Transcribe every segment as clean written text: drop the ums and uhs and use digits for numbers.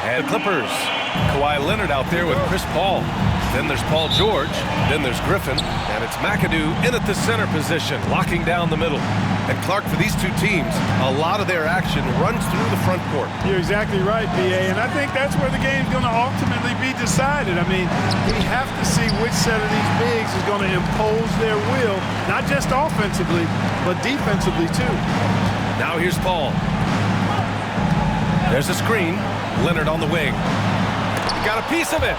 And the Clippers. Kawhi Leonard out there with Chris Paul. Then there's Paul George. Then there's Griffin. And it's McAdoo in at the center position, locking down the middle. And Clark, for these two teams, a lot of their action runs through the front court. You're exactly right, B.A., and I think that's where the game's going to ultimately be decided. I mean, we have to see which set of these bigs is going to impose their will, not just offensively, but defensively, too. Now here's Paul. There's a screen. Leonard on the wing. He got a piece of it.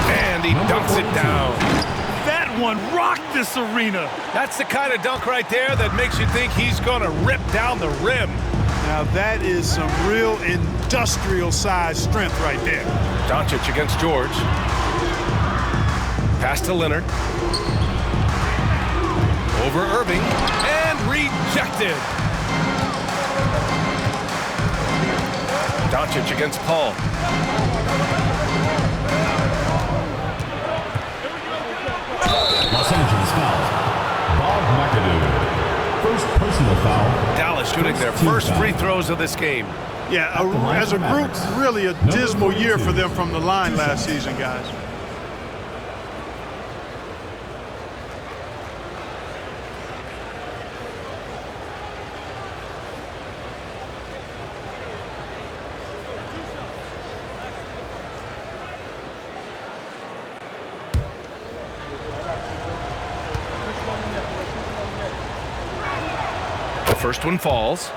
And he dunks it down. That one rocked this arena. That's the kind of dunk right there that makes you think he's going to rip down the rim. Now that is some real industrial-sized strength right there. Doncic against George. Pass to Leonard. Over Irving. And rejected. Doncic against Paul. Los Angeles foul. Bob McAdoo. First personal foul. Dallas shooting their first free throws of this game. Yeah, as a group, really a dismal year for them from the line last season, guys. First one falls.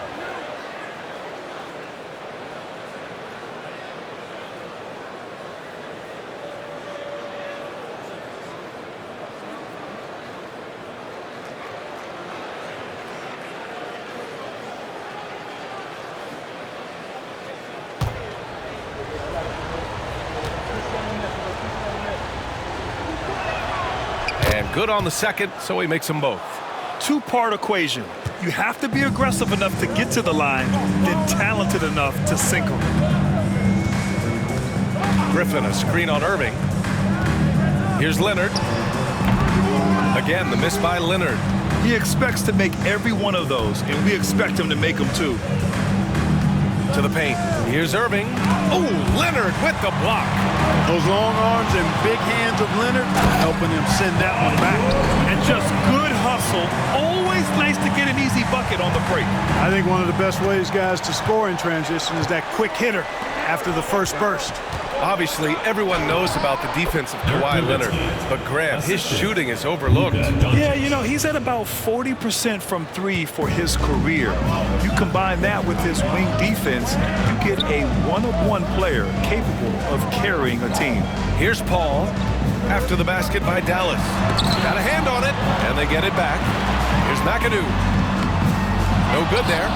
And good on the second, so he makes them both. Two-part equation. You have to be aggressive enough to get to the line, then talented enough to sink them. Griffin, a screen on Irving. Here's Leonard. Again, the miss by Leonard. He expects to make every one of those, and we expect him to make them too. To the paint. Here's Irving. Oh, Leonard with the block. Those long arms and big hands of Leonard helping him send that one back. And just good hustle. Always nice to get an easy bucket on the break. I think one of the best ways, guys, to score in transition is that quick hitter after the first burst. Obviously, everyone knows about the defense of Kawhi Leonard, but Grant, his shooting is overlooked. Yeah, you know, he's at about 40% from three for his career. You combine that with his wing defense, you get a one-of-one player capable of carrying a team. Here's Paul after the basket by Dallas. Got a hand on it, and they get it back. Here's McAdoo. No good there.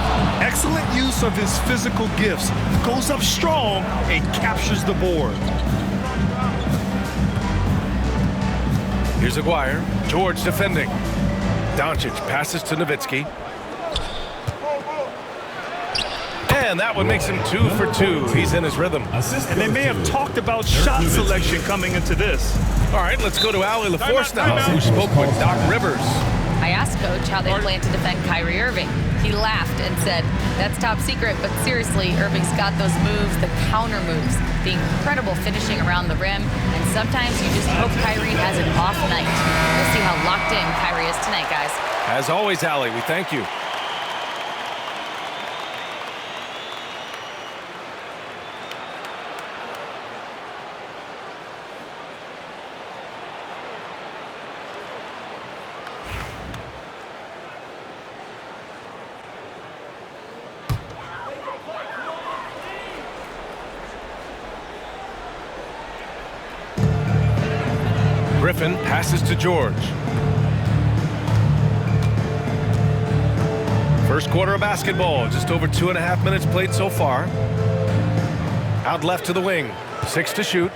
Excellent use of his physical gifts. Goes up strong and captures the board. Here's Aguirre. George defending. Doncic passes to Nowitzki. And that one makes him 2 for 2. He's in his rhythm. And they may have talked about shot selection coming into this. All right, let's go to Allie LaForce now, who spoke with Doc Rivers. I asked Coach how they plan to defend Kyrie Irving. He laughed and said, "That's top secret, but seriously, Irving's got those moves, the counter moves, the incredible finishing around the rim, and sometimes you just hope Kyrie has an off night." We'll see how locked in Kyrie is tonight, guys. As always, Allie, we thank you. Griffin passes to George. First quarter of basketball, just over 2.5 minutes played so far. Out left to the wing, 6 to shoot.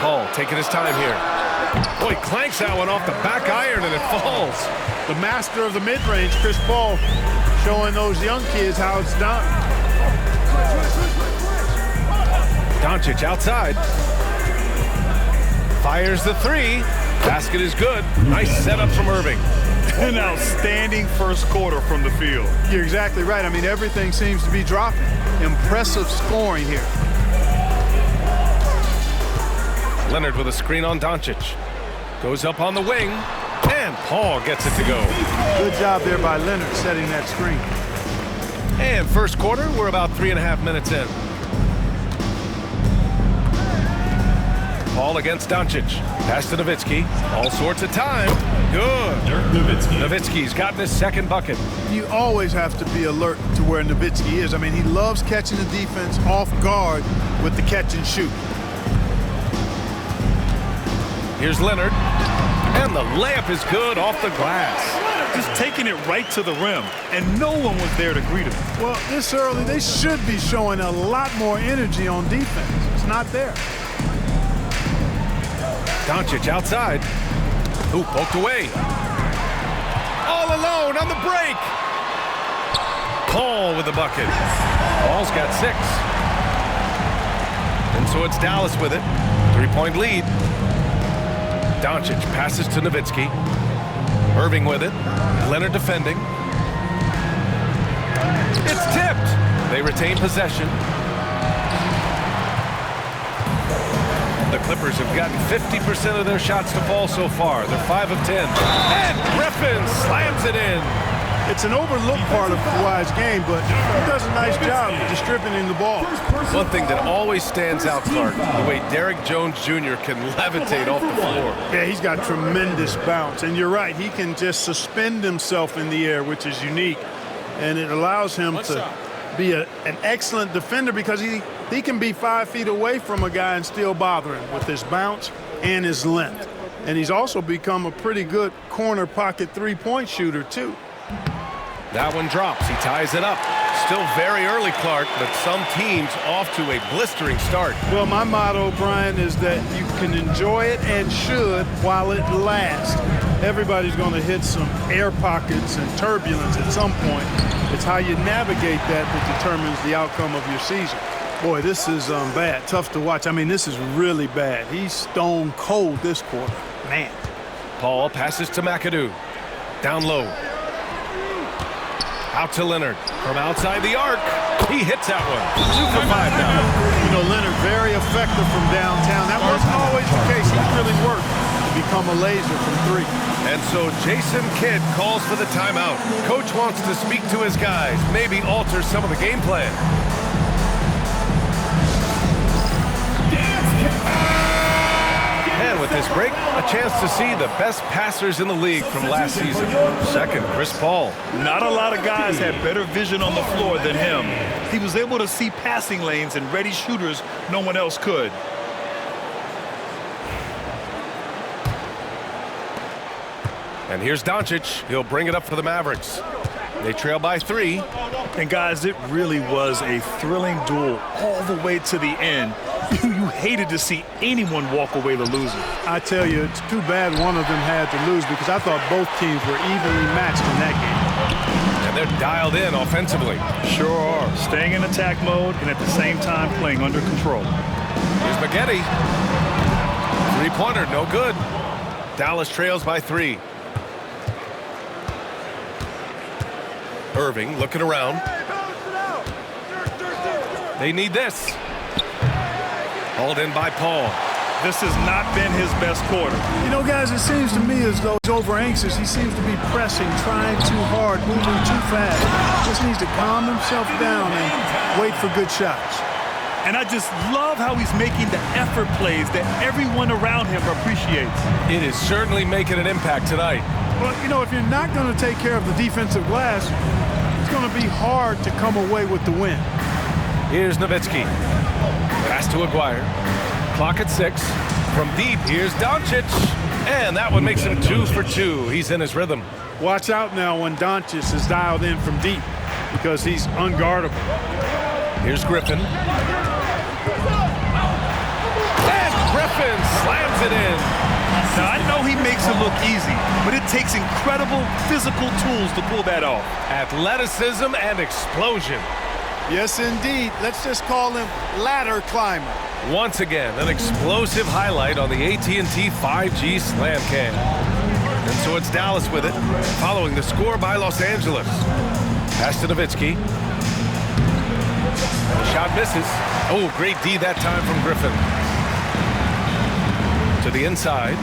Paul taking his time here. Boy, clanks that one off the back iron and it falls. The master of the mid-range, Chris Paul, showing those young kids how it's done. Doncic outside. Fires the three. Basket is good. Nice setup from Irving. An outstanding first quarter from the field. You're exactly right. I mean, everything seems to be dropping. Impressive scoring here. Leonard with a screen on Doncic. Goes up on the wing, and Paul gets it to go. Good job there by Leonard setting that screen. And first quarter, we're about 3.5 minutes in. Paul against Doncic. Pass to Nowitzki. All sorts of time. Good. Nowitzki's gotten his second bucket. You always have to be alert to where Nowitzki is. I mean, he loves catching the defense off guard with the catch and shoot. Here's Leonard. And the layup is good off the glass. Just taking it right to the rim, and no one was there to greet him. Well, this early, they should be showing a lot more energy on defense. It's not there. Doncic outside. Ooh, poked away. All alone on the break. Paul with the bucket. Paul's got 6. And so it's Dallas with it. 3-point lead. Doncic passes to Nowitzki. Irving with it. Leonard defending. It's tipped. They retain possession. The Clippers have gotten 50% of their shots to fall so far. They're 5 of 10. And Griffin slams it in. It's an overlooked part of Kawhi's game, but he does a nice job of distributing the ball. One thing that always stands out, Clark, the way Derrick Jones Jr. can levitate off the floor. Yeah, he's got tremendous bounce. And you're right, he can just suspend himself in the air, which is unique. And it allows him to be an excellent defender because he can be 5 feet away from a guy and still bother him with his bounce and his length. And he's also become a pretty good corner pocket three-point shooter, too. That one drops. He ties it up. Still very early, Clark, but some teams off to a blistering start. Well, my motto, Brian, is that you can enjoy it and should while it lasts. Everybody's going to hit some air pockets and turbulence at some point. It's how you navigate that determines the outcome of your season. Boy, this is bad. Tough to watch. I mean, this is really bad. He's stone cold this quarter. Man. Paul passes to McAdoo. Down low. Out to Leonard. From outside the arc. He hits that one. 2 for 5 now. You know, Leonard very effective from downtown. That wasn't always the case. He really worked to become a laser from 3. And so Jason Kidd calls for the timeout. Coach wants to speak to his guys. Maybe alter some of the game plan. And with this break, a chance to see the best passers in the league from last season. Second, Chris Paul. Not a lot of guys had better vision on the floor than him. He was able to see passing lanes and ready shooters no one else could. And here's Doncic. He'll bring it up for the Mavericks. They trail by 3. And guys, it really was a thrilling duel all the way to the end. You hated to see anyone walk away the loser. I tell you, it's too bad one of them had to lose because I thought both teams were evenly matched in that game. And they're dialed in offensively. Sure are. Staying in attack mode and at the same time playing under control. Here's Spaghetti. Three-pointer, no good. Dallas trails by 3. Irving looking around. They need this. Hauled in by Paul. This has not been his best quarter. You know, guys, it seems to me as though he's over anxious. He seems to be pressing, trying too hard, moving too fast. Just needs to calm himself down and wait for good shots. And I just love how he's making the effort plays that everyone around him appreciates. It is certainly making an impact tonight. Well, you know, if you're not going to take care of the defensive glass, it's going to be hard to come away with the win. Here's Nowitzki. Pass to Aguirre. Clock at 6. From deep, here's Doncic. And that one makes him 2 for 2. He's in his rhythm. Watch out now when Doncic is dialed in from deep because he's unguardable. Here's Griffin. And Griffin slams it in. Now, I know he makes it look easy, but it takes incredible physical tools to pull that off. Athleticism and explosion. Yes, indeed. Let's just call him ladder climber. Once again, an explosive highlight on the AT&T 5G Slam Cam. And so it's Dallas with it, following the score by Los Angeles. Pass to Nowitzki. The shot misses. Oh, great D that time from Griffin. To the inside.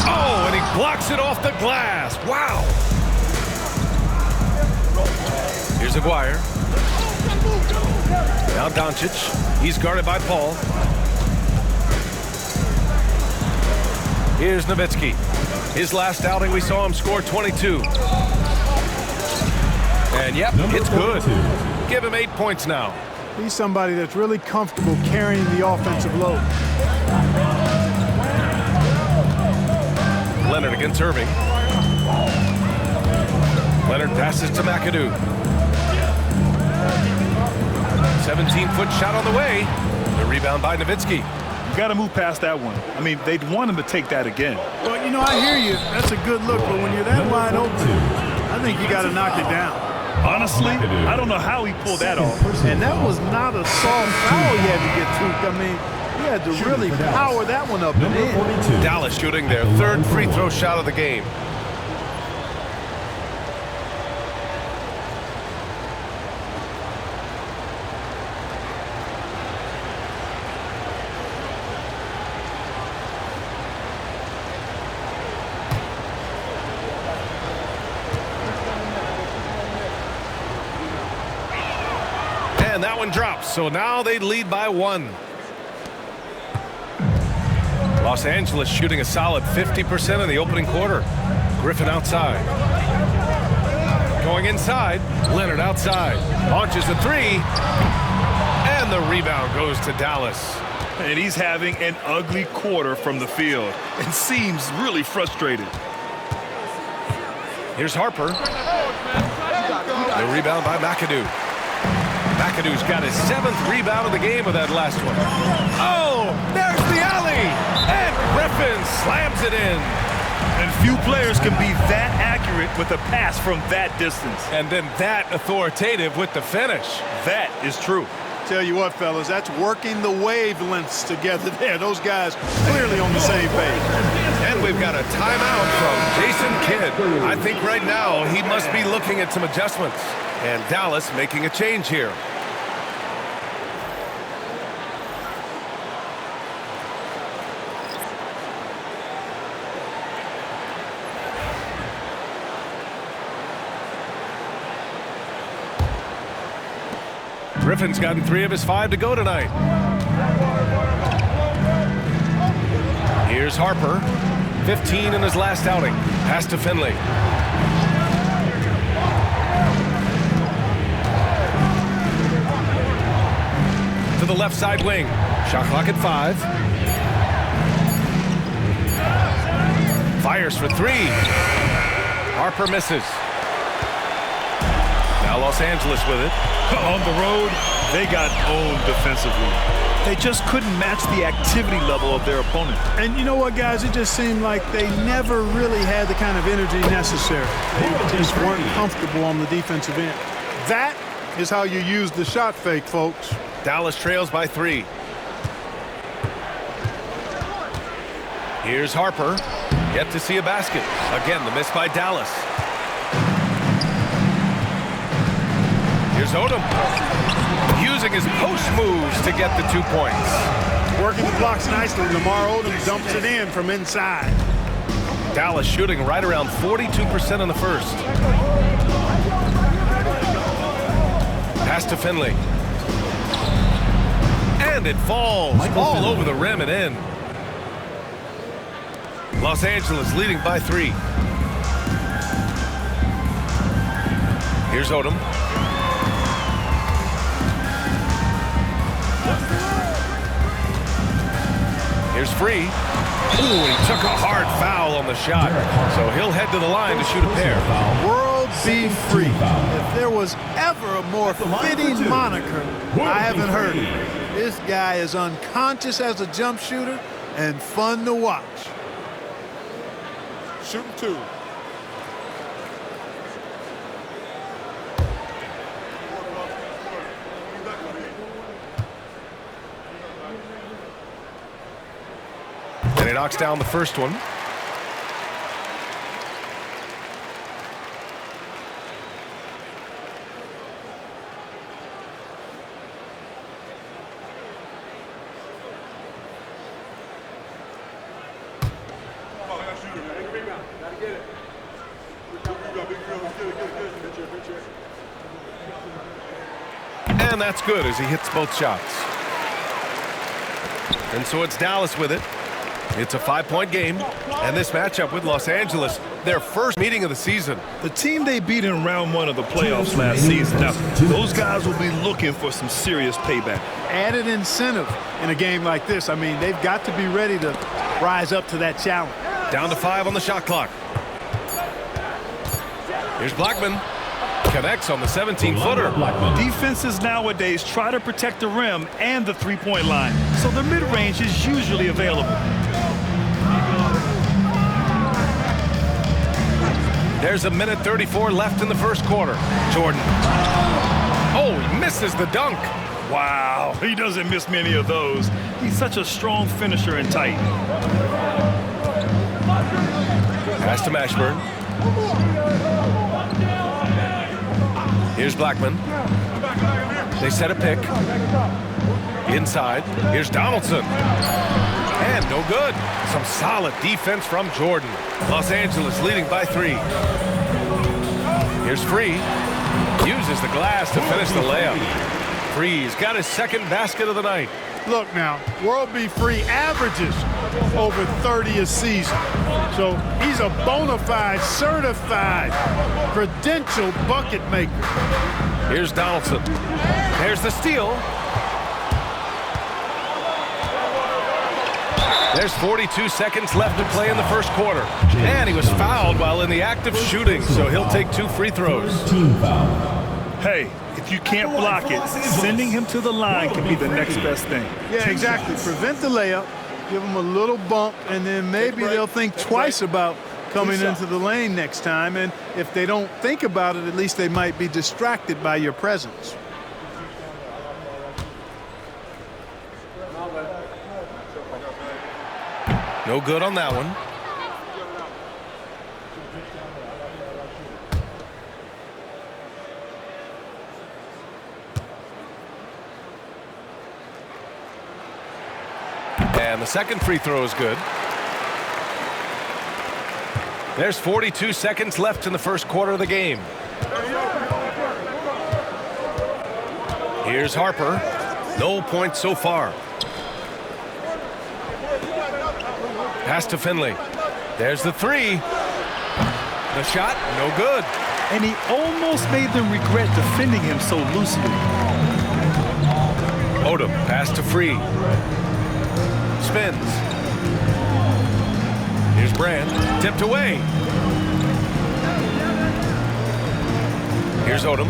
Oh, and he blocks it off the glass. Wow. Here's Aguirre. Now Doncic. He's guarded by Paul. Here's Nowitzki. His last outing, we saw him score 22. And yep, it's good. Give him 8 points now. He's somebody that's really comfortable carrying the offensive load. Leonard against Irving. Leonard passes to McAdoo. 17-foot shot on the way. The rebound by Nowitzki. You got to move past that one. I mean, they'd want him to take that again. Well, you know, I hear you. That's a good look, but when you're that wide open, I think you got to knock it down. Honestly, I don't know how he pulled that off. And that was not a soft foul he had to get through. I mean, he had to really power that one up and in. Dallas shooting their third free throw shot of the game. And that one drops, so now they lead by 1. Los Angeles shooting a solid 50% in the opening quarter. Griffin outside. Going inside, Leonard outside. Launches a three, and the rebound goes to Dallas. And he's having an ugly quarter from the field and seems really frustrated. Here's Harper. The rebound by McAdoo. McAdoo's got his 7th rebound of the game with that last one. Oh, there's the alley! And Griffin slams it in. And few players can be that accurate with a pass from that distance. And then that authoritative with the finish. That is true. Tell you what, fellas, that's working the wavelengths together there. Those guys clearly on the same page. And we've got a timeout from Jason Kidd. I think right now he must be looking at some adjustments. And Dallas making a change here. Griffin's gotten 3 of his 5 to go tonight. Here's Harper. 15 in his last outing. Pass to Finley. To the left side wing. Shot clock at 5. Fires for 3. Harper misses. Now Los Angeles with it. On the road, they got owned defensively. They just couldn't match the activity level of their opponent. And you know what, guys? It just seemed like they never really had the kind of energy necessary. They just weren't comfortable on the defensive end. That is how you use the shot fake, folks. Dallas trails by 3. Here's Harper. Yet to see a basket. Again, the miss by Dallas. Here's Odom. Using his post moves to get the 2 points. Working the blocks nicely. Lamar Odom dumps it in from inside. Dallas shooting right around 42% in the first. Pass to Finley. And it falls all over the rim and in. Los Angeles leading by 3. Here's Odom. Here's Free. Ooh, he took a hard foul on the shot. So he'll head to the line to shoot a pair. World be free. If there was ever a more fitting moniker, I haven't heard it. This guy is unconscious as a jump shooter and fun to watch. Shooting 2. And he knocks down the first one. And that's good as he hits both shots. And so it's Dallas with it. It's a 5-point game, and this matchup with Los Angeles, their first meeting of the season. The team they beat in round 1 of the playoffs last season. Now, those guys will be looking for some serious payback. Added incentive in a game like this. I mean, they've got to be ready to rise up to that challenge. Down to 5 on the shot clock. Here's Blackman. Connects on the 17-footer. Defenses nowadays try to protect the rim and the three-point line, so the mid-range is usually available. There's a minute 34 left in the first quarter. Jordan. Oh, he misses the dunk. Wow, he doesn't miss many of those. He's such a strong finisher and tight. Pass to Mashburn. Here's Blackman. They set a pick. Inside. Here's Donaldson. And no good. Some solid defense from Jordan. Los Angeles leading by 3. Here's Free. Uses the glass to finish the layup. Free's got his second basket of the night. Look now, World B. Free averages over 30 a season. So he's a bona fide, certified, credentialed bucket maker. Here's Donaldson. There's the steal. There's 42 seconds left to play in the first quarter. And he was fouled while in the act of shooting, so he'll take 2 free throws. Hey, if you can't block it, sending him to the line can be the next best thing. Yeah, exactly. Prevent the layup, give him a little bump, and then maybe they'll think twice about coming into the lane next time. And if they don't think about it, at least they might be distracted by your presence. No good on that one. And the second free throw is good. There's 42 seconds left in the first quarter of the game. Here's Harper. No points so far. Pass to Finley. There's the 3. The shot, no good. And he almost made them regret defending him so loosely. Odom, pass to Free. Spins. Here's Brand, tipped away. Here's Odom.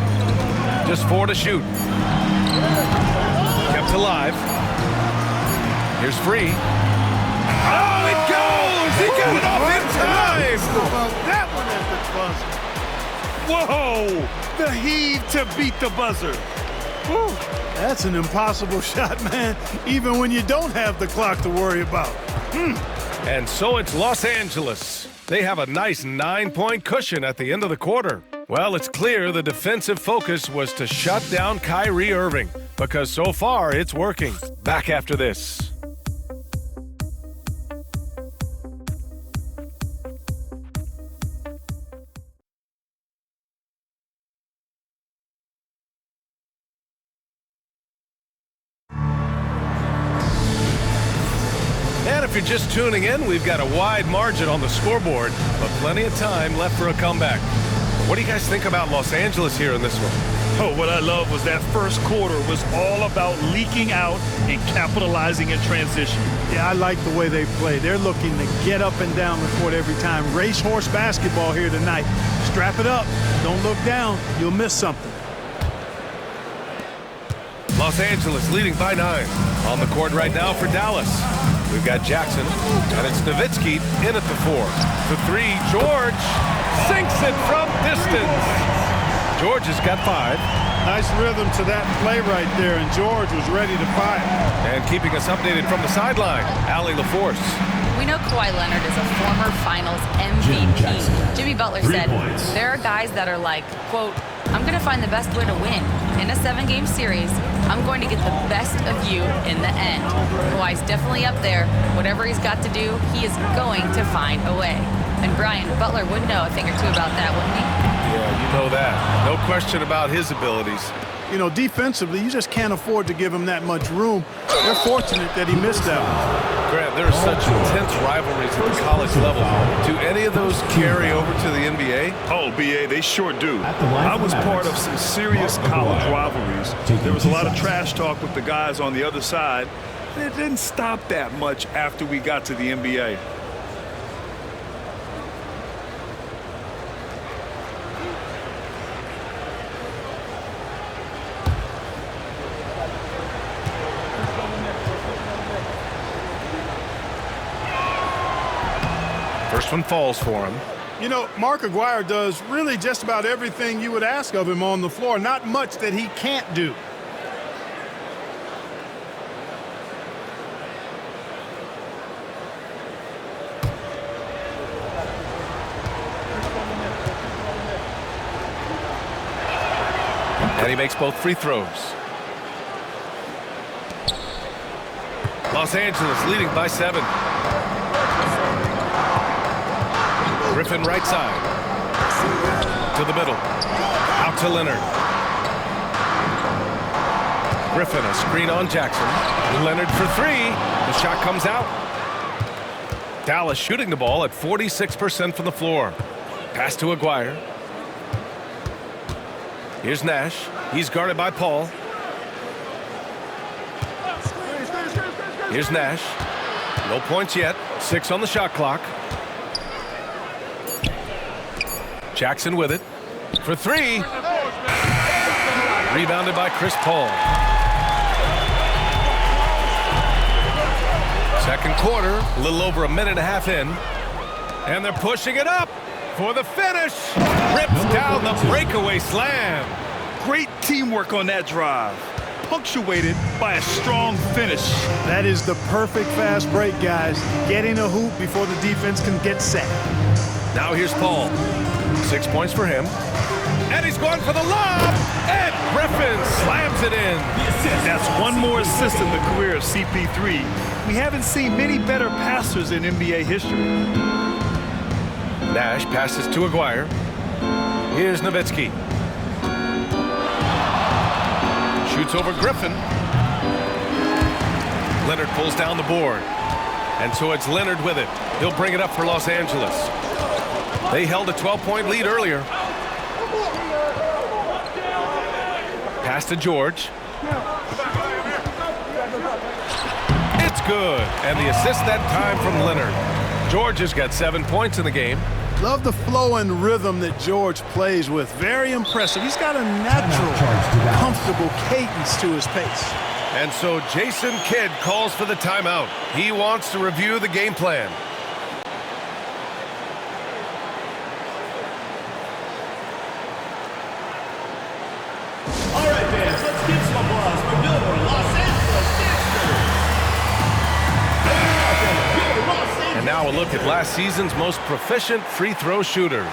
Just 4 to shoot. Kept alive. Here's Free. Oh, it goes! He got it off in time! That one at the buzzer. Whoa! The heave to beat the buzzer. Whew. That's an impossible shot, man, even when you don't have the clock to worry about. And so it's Los Angeles. They have a nice 9-point cushion at the end of the quarter. Well, it's clear the defensive focus was to shut down Kyrie Irving, because so far it's working. Back after this. And if you're just tuning in, we've got a wide margin on the scoreboard, but plenty of time left for a comeback. What do you guys think about Los Angeles here in this one? Oh, what I love was that first quarter was all about leaking out and capitalizing in transition. Yeah, I like the way they play. They're looking to get up and down the court every time. Racehorse basketball here tonight. Strap it up. Don't look down. You'll miss something. Los Angeles leading by 9. On the court right now for Dallas. We've got Jackson, and it's Nowitzki in at the 4. The 3, George sinks it from distance. George has got 5. Nice rhythm to that play right there, and George was ready to fire. And keeping us updated from the sideline, Allie LaForce. We know Kawhi Leonard is a former Finals MVP. Jimmy Butler said, there are guys that are like, quote, I'm going to find the best way to win. In a 7-game series, I'm going to get the best of you in the end. Kawhi's definitely up there. Whatever he's got to do, he is going to find a way. And Brian, Butler would know a thing or two about that, wouldn't he? Yeah, you know that. No question about his abilities. you know, defensively, you just can't afford to give him that much room. They're fortunate that he missed that one. Grant, there are such intense rivalries at the college level. Do any of those carry over to the NBA? Oh, BA, they sure do. I was part of some serious college rivalries. There was a lot of trash talk with the guys on the other side. And it didn't stop that much after we got to the NBA. First one falls for him. You know, Mark Aguirre does really just about everything you would ask of him on the floor. Not much that he can't do. And he makes both free throws. Los Angeles leading by 7. Griffin right side. To the middle. Out to Leonard. Griffin a screen on Jackson. Leonard for 3. The shot comes out. Dallas shooting the ball at 46% from the floor. Pass to Aguirre. Here's Nash. He's guarded by Paul. Here's Nash. No points yet. 6 on the shot clock. Jackson with it. For 3. Rebounded by Chris Paul. Second quarter, a little over a minute and a half in. And they're pushing it up for the finish. Rips down the breakaway slam. Great teamwork on that drive, punctuated by a strong finish. That is the perfect fast break, guys. Getting a hoop before the defense can get set. Now here's Paul. 6 points for him. And he's going for the lob. And Griffin slams it in. That's one more assist in the career of CP3. We haven't seen many better passers in NBA history. Nash passes to Aguirre. Here's Nowitzki. Shoots over Griffin. Leonard pulls down the board. And so it's Leonard with it. He'll bring it up for Los Angeles. They held a 12-point lead earlier. Pass to George. It's good. And the assist that time from Leonard. George has got 7 points in the game. Love the flow and rhythm that George plays with. Very impressive. He's got a natural, comfortable cadence to his pace. And so Jason Kidd calls for the timeout. He wants to review the game plan. All right, fans, let's give some applause for Billboard Los Angeles Gangsters. And now a look at last season's most proficient free throw shooters.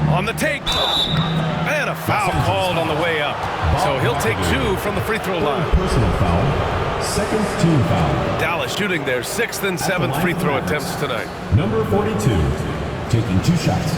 On the take, and a foul called on the way up. So he'll take 2 from the free throw line. Personal foul, second team foul. Dallas shooting their 6th and 7th free throw attempts tonight. Number 42, taking 2 shots.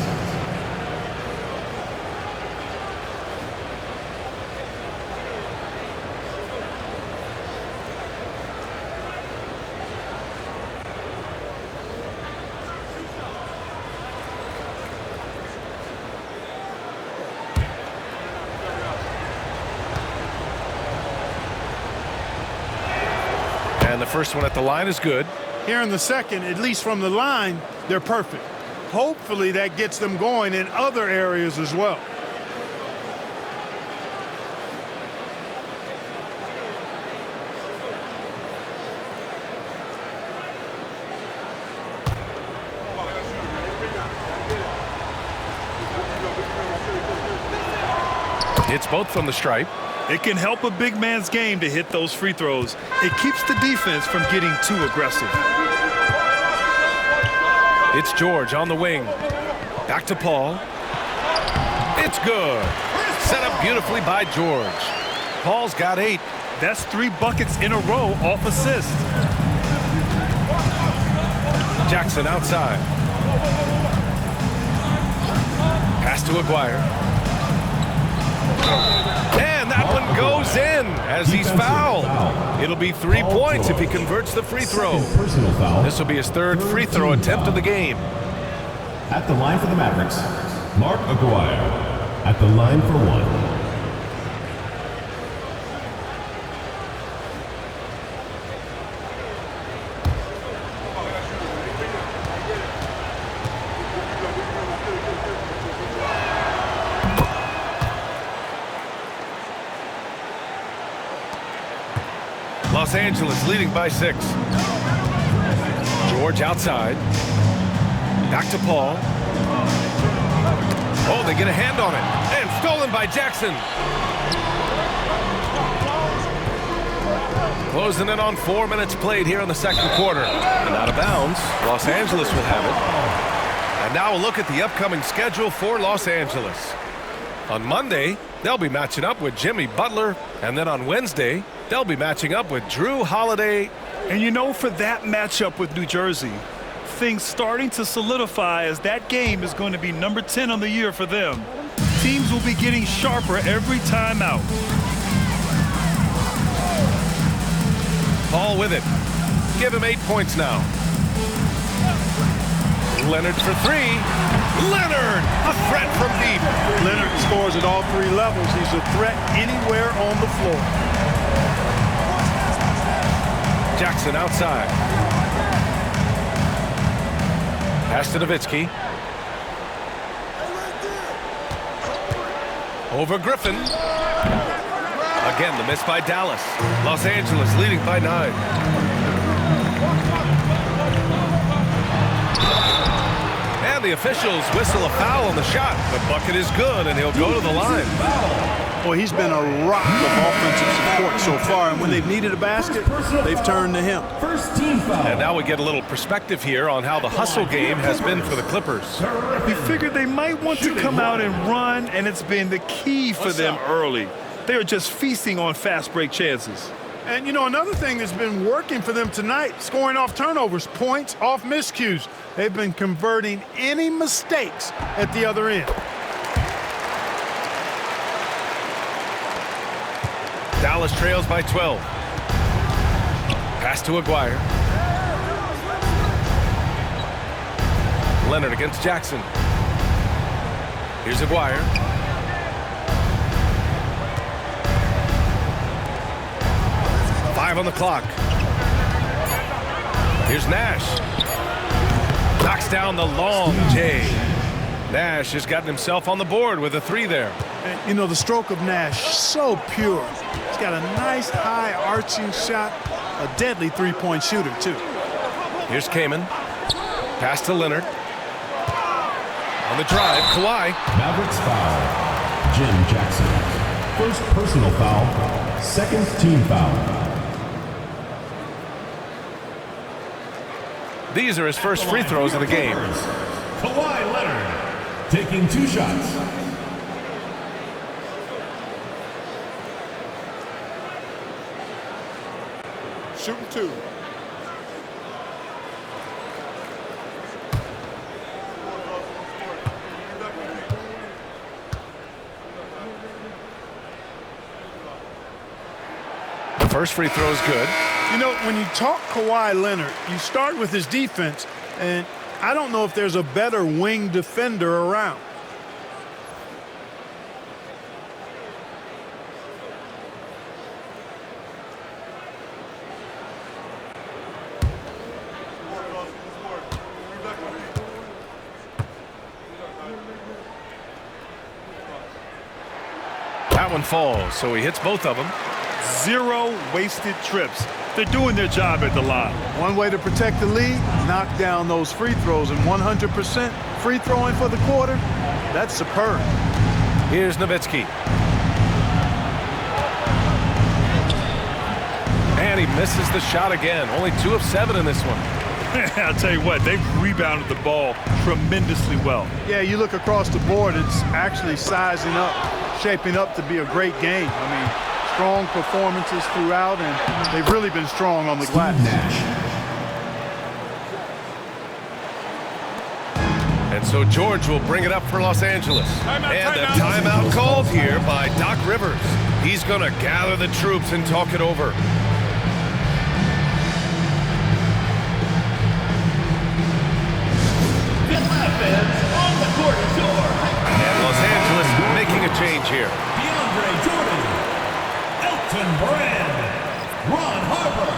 And the first one at the line is good. Here in the second, at least from the line, they're perfect. Hopefully that gets them going in other areas as well. It's both from the stripe. It can help a big man's game to hit those free throws. It keeps the defense from getting too aggressive. It's George on the wing. Back to Paul. It's good. Set up beautifully by George. Paul's got 8. That's 3 buckets in a row off assist. Jackson outside. Pass to Aguirre. And that one goes in as he's fouled. It'll be 3 points if he converts the free throw. This will be his 3rd free throw attempt of the game. At the line for the Mavericks, Mark Aguirre. At the line for 1. Los Angeles leading by 6. George outside. Back to Paul. Oh, they get a hand on it. And stolen by Jackson. Closing in on 4 minutes played here in the 2nd quarter. And out of bounds, Los Angeles will have it. And now a look at the upcoming schedule for Los Angeles. On Monday, they'll be matching up with Jimmy Butler. And then on Wednesday, they'll be matching up with Drew Holiday. And you know, for that matchup with New Jersey, things starting to solidify as that game is going to be number 10 on the year for them. Teams will be getting sharper every time out. Paul with it. Give him 8 points now. Leonard for 3. Leonard, a threat from deep. Leonard scores at all 3 levels. He's a threat anywhere on the floor. Jackson outside. Pass to Nowitzki. Over Griffin. Again, the miss by Dallas. Los Angeles leading by 9. And the officials whistle a foul on the shot. The bucket is good, and he'll go to the line. Boy, he's been a rock of offensive support so far, and when they've needed a basket, they've turned to him. And now we get a little perspective here on how the hustle game has been for the Clippers. We figured they might want to come out and run, and it's been the key for them early. They are just feasting on fast break chances. And, you know, another thing that's been working for them tonight, scoring off turnovers, points off miscues. They've been converting any mistakes at the other end. Dallas trails by 12. Pass to Aguirre. Leonard against Jackson. Here's Aguirre. Five on the clock. Here's Nash. Knocks down the long J. Nash has gotten himself on the board with a 3 there. And, you know, the stroke of Nash, so pure. He's got a nice high arching shot, a deadly 3-point shooter, too. Here's Kaman. Pass to Leonard. On the drive, Kawhi. Mavericks foul. Jim Jackson. First personal foul. 2nd team foul. These are his first free throws of the game. Kawhi Leonard taking 2 shots. Shooting 2. The first free throw is good. You know, when you talk Kawhi Leonard, you start with his defense, and I don't know if there's a better wing defender around. That one falls, so he hits both of them. 0 wasted trips. They're doing their job at the line. One way to protect the lead, knock down those free throws, and 100% free throwing for the quarter, that's superb. Here's Nowitzki. Misses the shot again. Only 2 of 7 in this one. I'll tell you what, they've rebounded the ball tremendously well. Yeah, you look across the board, it's actually sizing up, shaping up to be a great game. I mean, strong performances throughout, and they've really been strong on the glass. And so George will bring it up for Los Angeles. And a timeout called here by Doc Rivers. He's going to gather the troops and talk it over. And Los Angeles making a change here. DeAndre Jordan, Elton Brand, Ron Harper.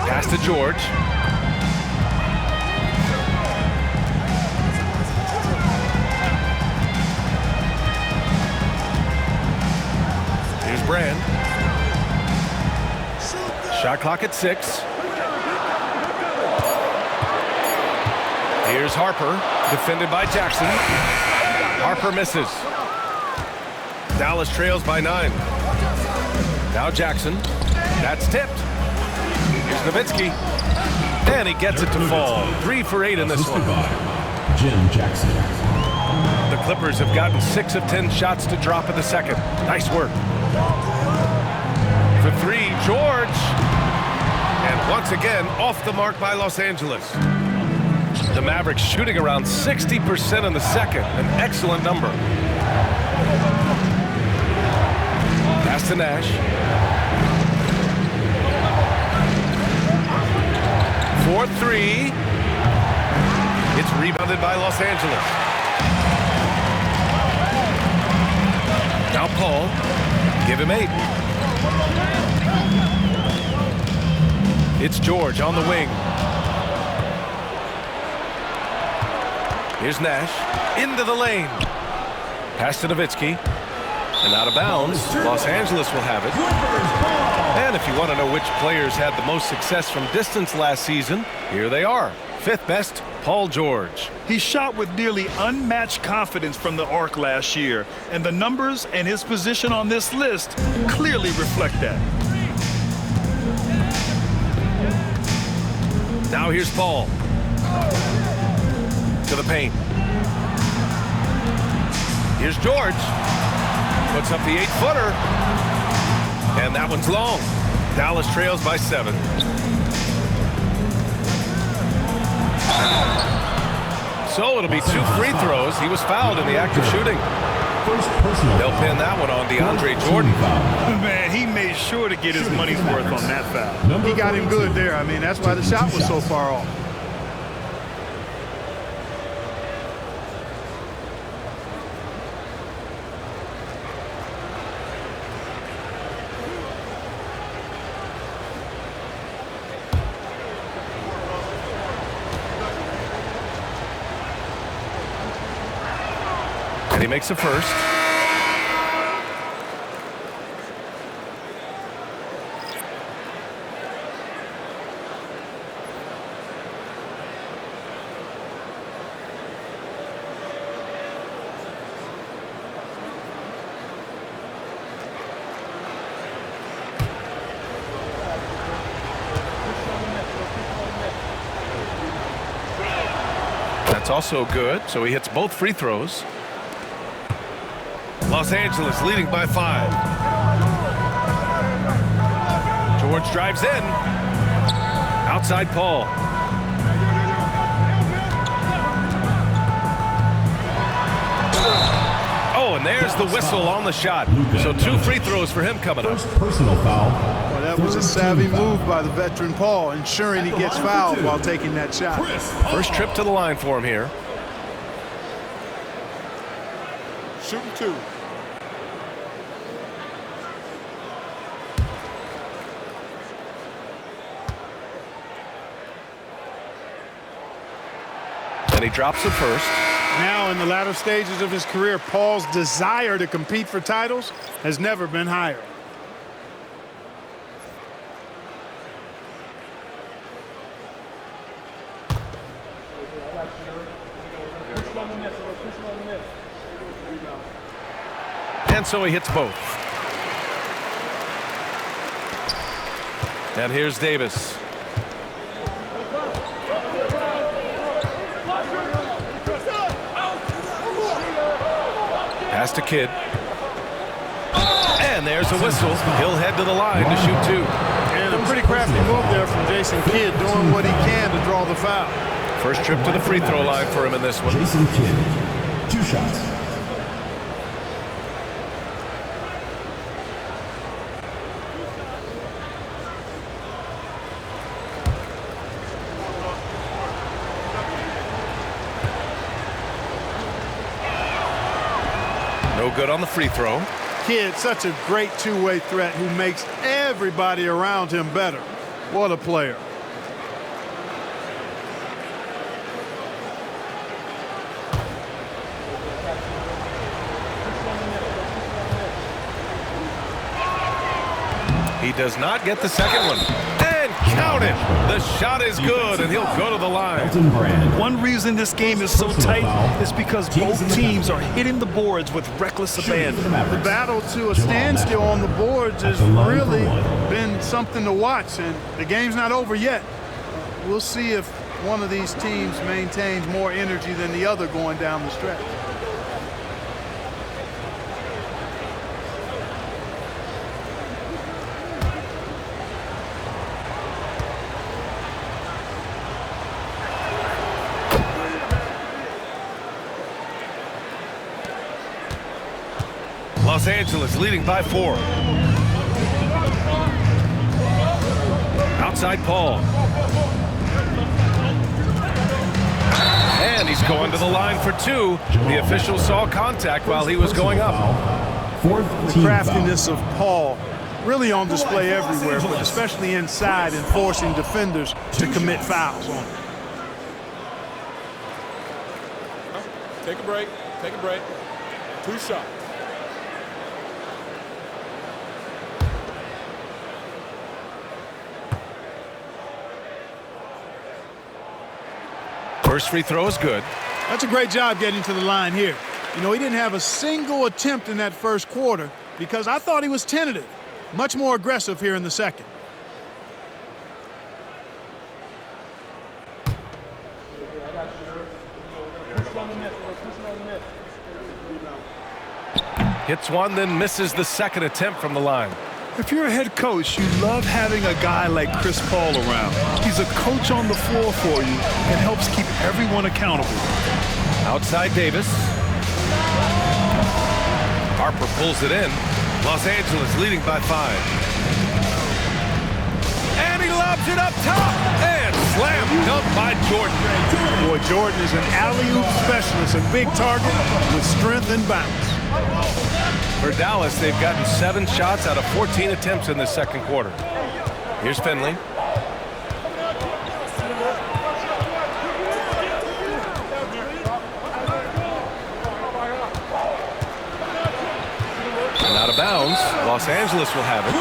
Pass to George. Here's Brand. Shot clock at 6. Here's Harper, defended by Jackson. Harper misses. Dallas trails by 9. Now Jackson. That's tipped. Here's Nowitzki. And he gets it to fall. 3 for 8 in this one. Jim Jackson. The Clippers have gotten 6 of 10 shots to drop in the second. Nice work. For 3, George. And once again, off the mark by Los Angeles. The Mavericks shooting around 60% in the second. An excellent number. Pass to Nash. 4-3. It's rebounded by Los Angeles. Now Paul. Give him 8. It's George on the wing. Here's Nash. Into the lane. Pass to Nowitzki. And out of bounds. Los Angeles will have it. And if you want to know which players had the most success from distance last season, here they are. 5th best, Paul George. He shot with nearly unmatched confidence from the arc last year, and the numbers and his position on this list clearly reflect that. Now here's Paul. To the paint. Here's George. Puts up the 8-footer. And that one's long. Dallas trails by 7. So it'll be 2 free throws. He was fouled in the act of shooting. They'll pin that one on DeAndre Jordan. Man, he made sure to get his money's worth on that foul. He got him good there. I mean, that's why the shot was so far off. And he makes a first. That's also good, so he hits both free throws. Los Angeles leading by 5. George drives in. Outside Paul. Oh, and there's the whistle on the shot. So 2 free throws for him coming up. Personal foul. Well, that was a savvy move by the veteran Paul, ensuring he gets fouled while taking that shot. First trip to the line for him here. Shooting 2. And he drops it first. Now in the latter stages of his career, Paul's desire to compete for titles has never been higher. And so he hits both. And here's Davis. Pass to Kidd. And there's a whistle. He'll head to the line to shoot two. And a pretty crafty move there from Jason Kidd, doing what he can to draw the foul. First trip to the free throw line for him in this one. Jason Kidd, 2 shots. No good on the free throw. Kidd, such a great two-way threat who makes everybody around him better. What a player. He does not get the second one. And count it. The shot is good, and he'll go to the line. One reason this game is so tight is because both teams are hitting the boards with reckless abandon. The battle to a standstill on the boards has really been something to watch, and the game's not over yet. We'll see if one of these teams maintains more energy than the other going down the stretch. Los Angeles leading by 4. Outside Paul. And he's going to the line for 2. The official saw contact while he was going up. The craftiness of Paul really on display everywhere, but especially inside and forcing defenders to commit fouls on him. Take a break. Take a break. 2 shots. First free throw is good. That's a great job getting to the line here. You know, he didn't have a single attempt in that first quarter because I thought he was tentative. Much more aggressive here in the second. Hits one, then misses the second attempt from the line. If you're a head coach, you love having a guy like Chris Paul around. He's a coach on the floor for you and helps keep everyone accountable. Outside Davis. Harper pulls it in. Los Angeles leading by 5. And he lobs it up top. And slam dunk by Jordan. Boy, Jordan is an alley-oop specialist, a big target with strength and bounce. For Dallas, they've gotten 7 shots out of 14 attempts in the second quarter. Here's Finley. And out of bounds. Los Angeles will have it.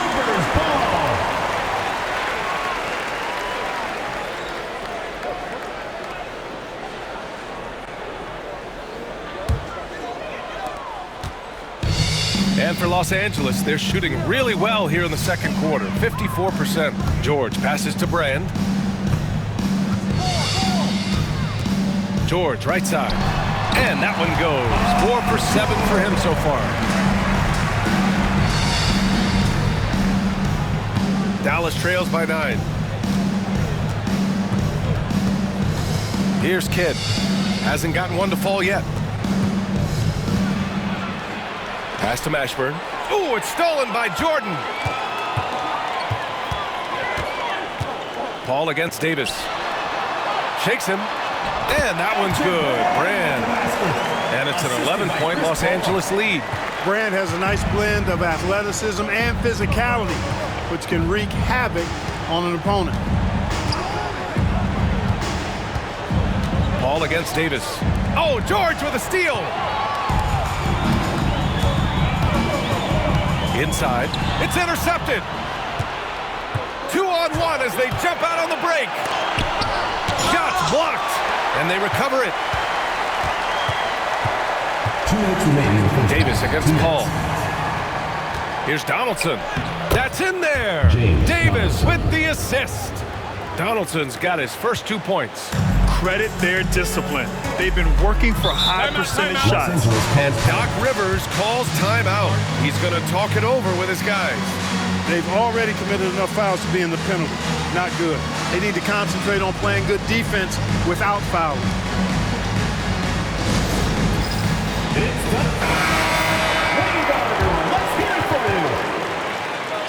And for Los Angeles, they're shooting really well here in the second quarter, 54%. George passes to Brand. George, right side. And that one goes. 4 for 7 for him so far. Dallas trails by 9. Here's Kidd. Hasn't gotten one to fall yet. Pass to Mashburn. Ooh, it's stolen by Jordan. Paul against Davis. Shakes him. And that one's good. Brand. And it's an 11-point Los Angeles lead. Brand has a nice blend of athleticism and physicality, which can wreak havoc on an opponent. Paul against Davis. Oh, George with a steal. Inside. It's intercepted. 2-on-1 as they jump out on the break. Shots blocked, and they recover it. 2 minutes remaining. Davis against Paul. Here's Donaldson. That's in there. Davis with the assist. Donaldson's got his first 2 points. Credit their discipline. They've been working for high percentage shots. Doc Rivers calls timeout. He's going to talk it over with his guys. They've already committed enough fouls to be in the penalty. Not good. They need to concentrate on playing good defense without fouling.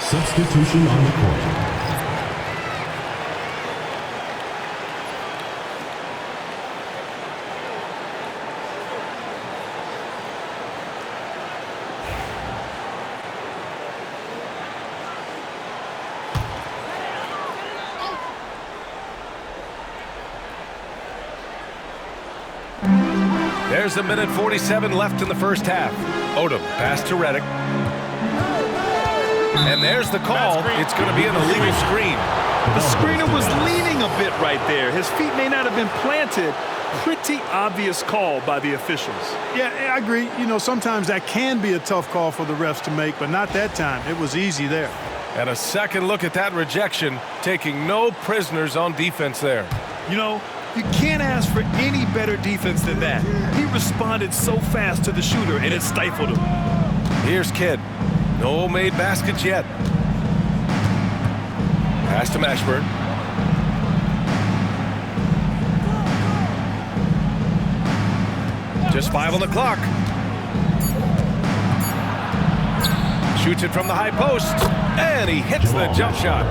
Substitution on the court. There's a minute 47 left in the first half. Odom pass to Redick. And there's the call. It's going to be an illegal screen. The screener was leaning a bit right there. His feet may not have been planted. Pretty obvious call by the officials. Yeah, I agree. You know, sometimes that can be a tough call for the refs to make, but not that time. It was easy there. And a second look at that rejection, taking no prisoners on defense there. You know, you can't ask for any better defense than that. He responded so fast to the shooter, and it stifled him. Here's Kidd. No made baskets yet. Pass to Mashburn. Just 5 on the clock. Shoots it from the high post, and he hits the jump shot.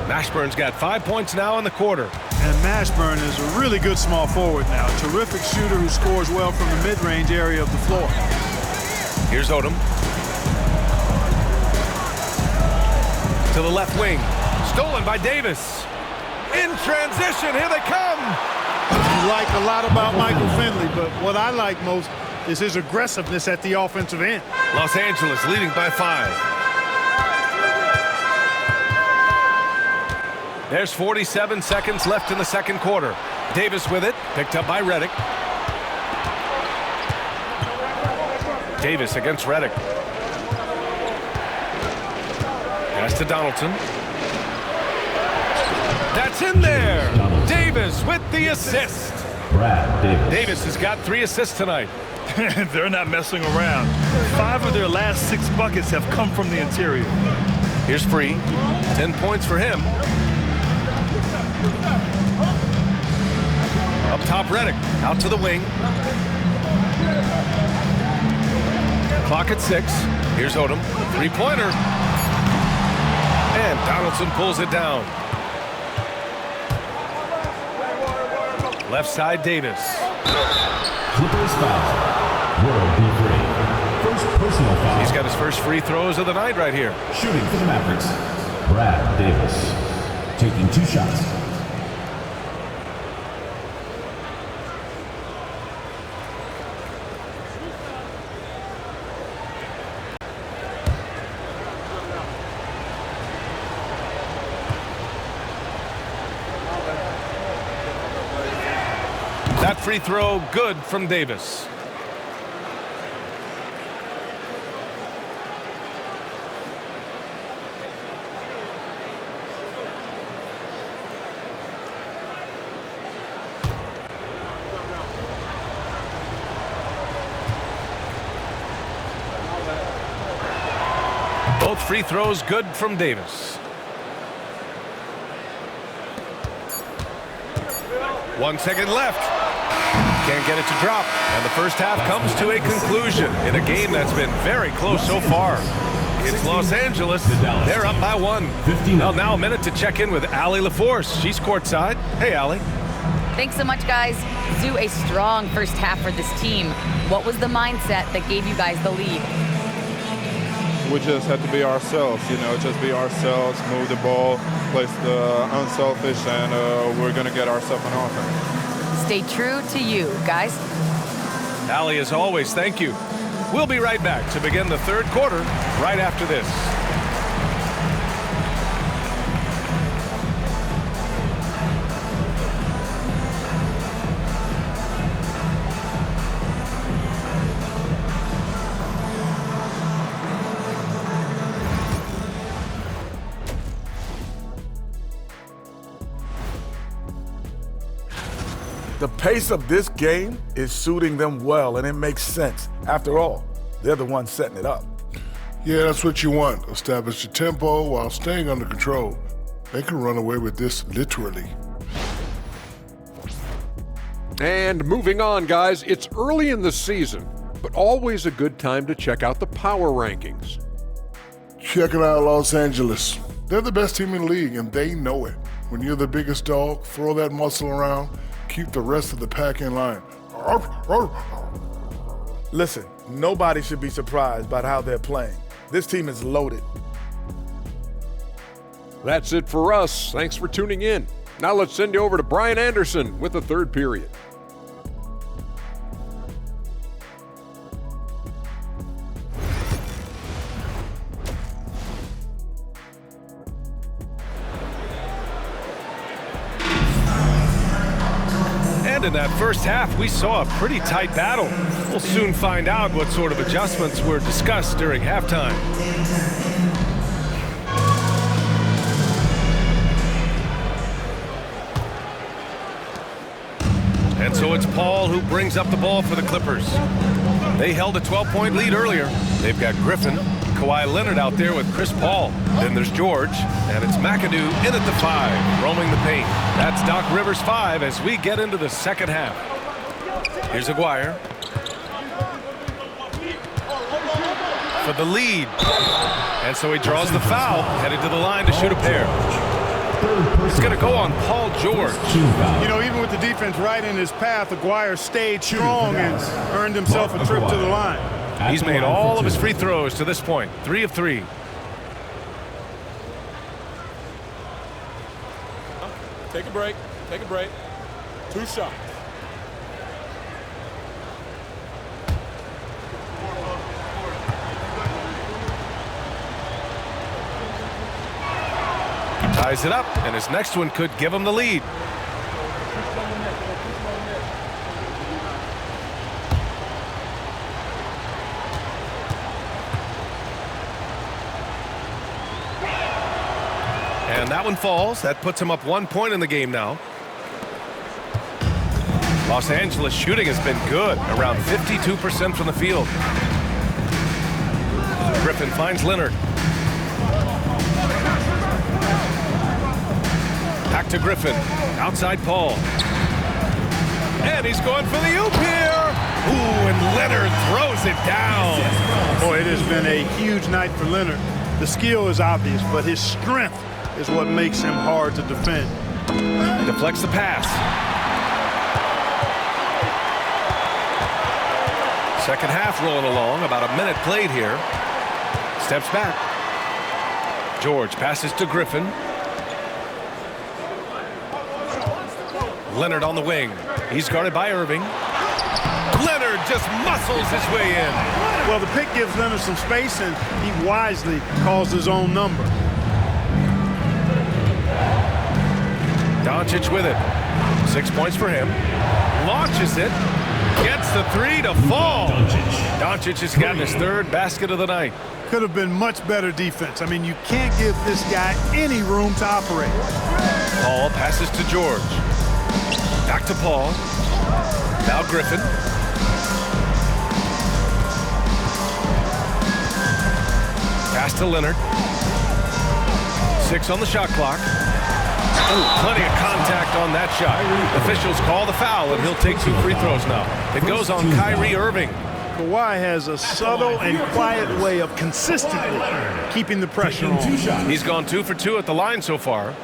Mashburn's got 5 points now in the quarter. And Mashburn is a really good small forward now. A terrific shooter who scores well from the mid-range area of the floor. Here's Odom. To the left wing. Stolen by Davis. In transition, here they come. You like a lot about Michael Finley, but what I like most is his aggressiveness at the offensive end. Los Angeles leading by 5. There's 47 seconds left in the second quarter. Davis with it, picked up by Redick. Davis against Redick. Pass to Donaldson. That's in there. Davis with the assist. Brad Davis. Davis has got 3 assists tonight. They're not messing around. 5 of their last 6 buckets have come from the interior. Here's Free. 10 points for him. Up top, Redick. Out to the wing. Clock at 6. Here's Odom. 3-pointer. And Donaldson pulls it down. Left side, Davis. Clippers foul. World B3. First personal foul. He's got his first free throws of the night right here. Shooting for the Mavericks. Brad Davis. Taking 2 shots. That free throw good from Davis. Both free throws good from Davis. 1 second left. Can't get it to drop. And the first half comes to a conclusion in a game that's been very close so far. It's Los Angeles. They're up by 1. Well, now a minute to check in with Allie LaForce. She's courtside. Hey, Allie. Thanks so much, guys. Zoo, a strong first half for this team. What was the mindset that gave you guys the lead? We just have to be ourselves, you know, just be ourselves, move the ball, play unselfish, and we're going to get ourselves an offense. Stay true to you, guys. Allie, as always, thank you. We'll be right back to begin the third quarter right after this. The pace of this game is suiting them well, and it makes sense. After all, they're the ones setting it up. Yeah, that's what you want. Establish your tempo while staying under control. They can run away with this literally. And moving on, guys, it's early in the season, but always a good time to check out the power rankings. Checking out Los Angeles. They're the best team in the league, and they know it. When you're the biggest dog, throw that muscle around, keep the rest of the pack in line. Listen, nobody should be surprised by how they're playing. This team is loaded. That's it for us. Thanks for tuning in. Now let's send you over to Brian Anderson with the third period. And in that first half, we saw a pretty tight battle. We'll soon find out what sort of adjustments were discussed during halftime. And so it's Paul who brings up the ball for the Clippers. They held a 12-point lead earlier. They've got Griffin, Kawhi Leonard out there with Chris Paul. Then there's George, and it's McAdoo in at the 5, roaming the paint. That's Doc Rivers' 5 as we get into the second half. Here's Aguirre for the lead. And so he draws the foul, headed to the line to shoot a pair. It's going to go on Paul George. You know, even with the defense right in his path, Aguirre stayed strong and earned himself a trip to the line. He's made all of his free throws to this point, 3 of 3. Take a break. Take a break. 2 shots. Ties it up, and his next one could give him the lead. And that one falls. That puts him up 1 point in the game now. Los Angeles shooting has been good, around 52% from the field. Griffin finds Leonard. Back to Griffin, outside Paul. And he's going for the oop here. Ooh, and Leonard throws it down. Boy, it has been a huge night for Leonard. The skill is obvious, but his strength is what makes him hard to defend. Deflects the pass. Second half rolling along, about a minute played here. Steps back. George passes to Griffin. Leonard on the wing. He's guarded by Irving. Leonard just muscles his way in. Well, the pick gives Leonard some space, and he wisely calls his own number. Doncic with it. 6 points for him. Launches it. Gets the 3 to fall. Doncic has gotten his 3rd basket of the night. Could have been much better defense. I mean, you can't give this guy any room to operate. Paul passes to George. Back to Paul. Now Griffin. Pass to Leonard. 6 on the shot clock. Ooh, plenty of contact on that shot. Officials call the foul, and he'll take 2 free throws now. It goes on Kyrie Irving. Kawhi has a subtle and quiet way of consistently keeping the pressure on. He's gone 2 for 2 at the line so far.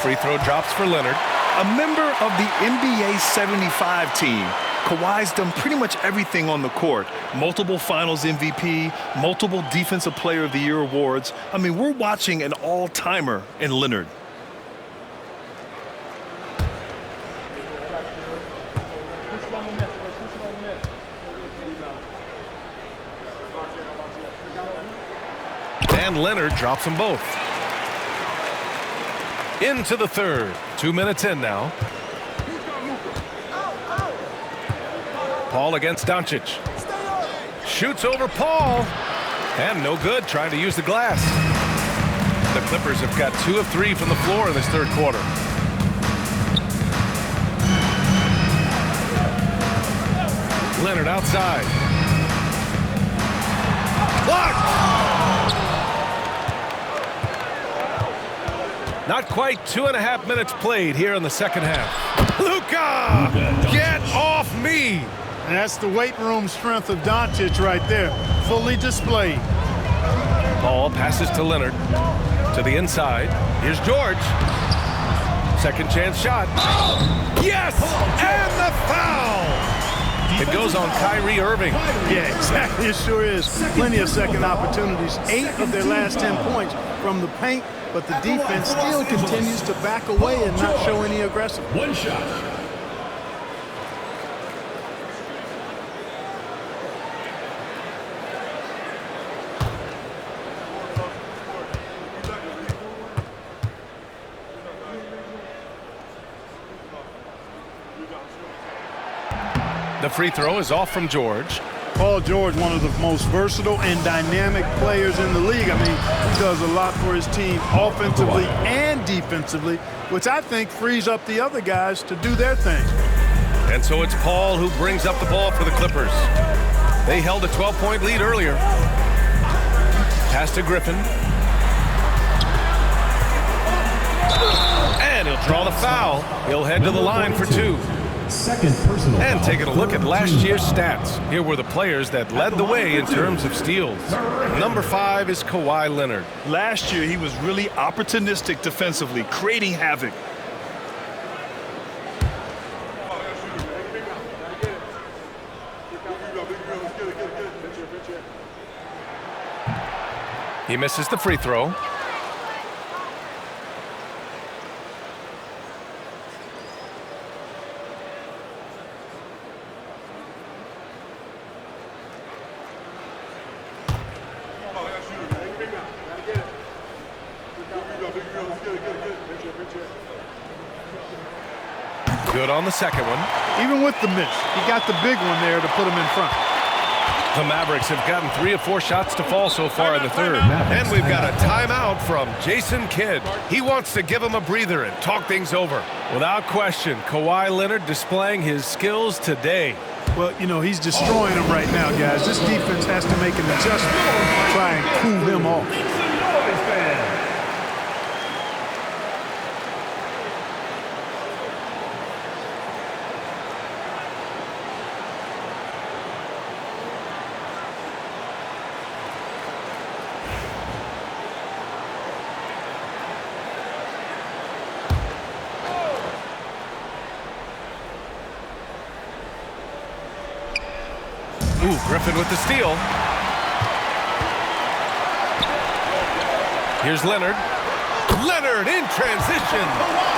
free throw drops for Leonard. A member of the NBA 75 team, Kawhi's done pretty much everything on the court. Multiple Finals MVP, multiple Defensive Player of the Year awards. I mean, we're watching an all-timer in Leonard. And Leonard drops them both. Into the third. 2 minutes in now. Paul against Doncic. Shoots over Paul. And no good, trying to use the glass. The Clippers have got 2 of 3 from the floor in this third quarter. Leonard outside. Blocked! Not quite 2.5 minutes played here in the second half. Luka, get off me! And that's the weight room strength of Doncic right there, fully displayed. Ball passes to Leonard, to the inside. Here's George. Second chance shot. Yes! And the foul! It goes on Kyrie Irving. Yeah, exactly. It sure is. Plenty of second opportunities. 8 of their last 10 points from the paint, but the defense still continues to back away and not show any aggression. One shot. The free throw is off from George. Paul George, one of the most versatile and dynamic players in the league. I mean, he does a lot for his team offensively and defensively, which I think frees up the other guys to do their thing. And so it's Paul who brings up the ball for the Clippers. They held a 12-point lead earlier. Pass to Griffin. And he'll draw the foul. He'll head to the line for 2. Second personal And foul. taking a look at last year's stats. Here were the players that led the way in terms of steals. Number 5 is Kawhi Leonard. Last year, he was really opportunistic defensively, creating havoc. He misses the free throw. Good on the second one. Even with the miss, he got the big one there to put him in front. The Mavericks have gotten 3 of 4 shots to fall so far in the third. And we've got a timeout from Jason Kidd. He wants to give him a breather and talk things over. Without question, Kawhi Leonard displaying his skills today. Well, you know, he's destroying them right now, guys. This defense has to make an adjustment to try and cool him off. Ooh, Griffin with the steal. Here's Leonard. Leonard in transition.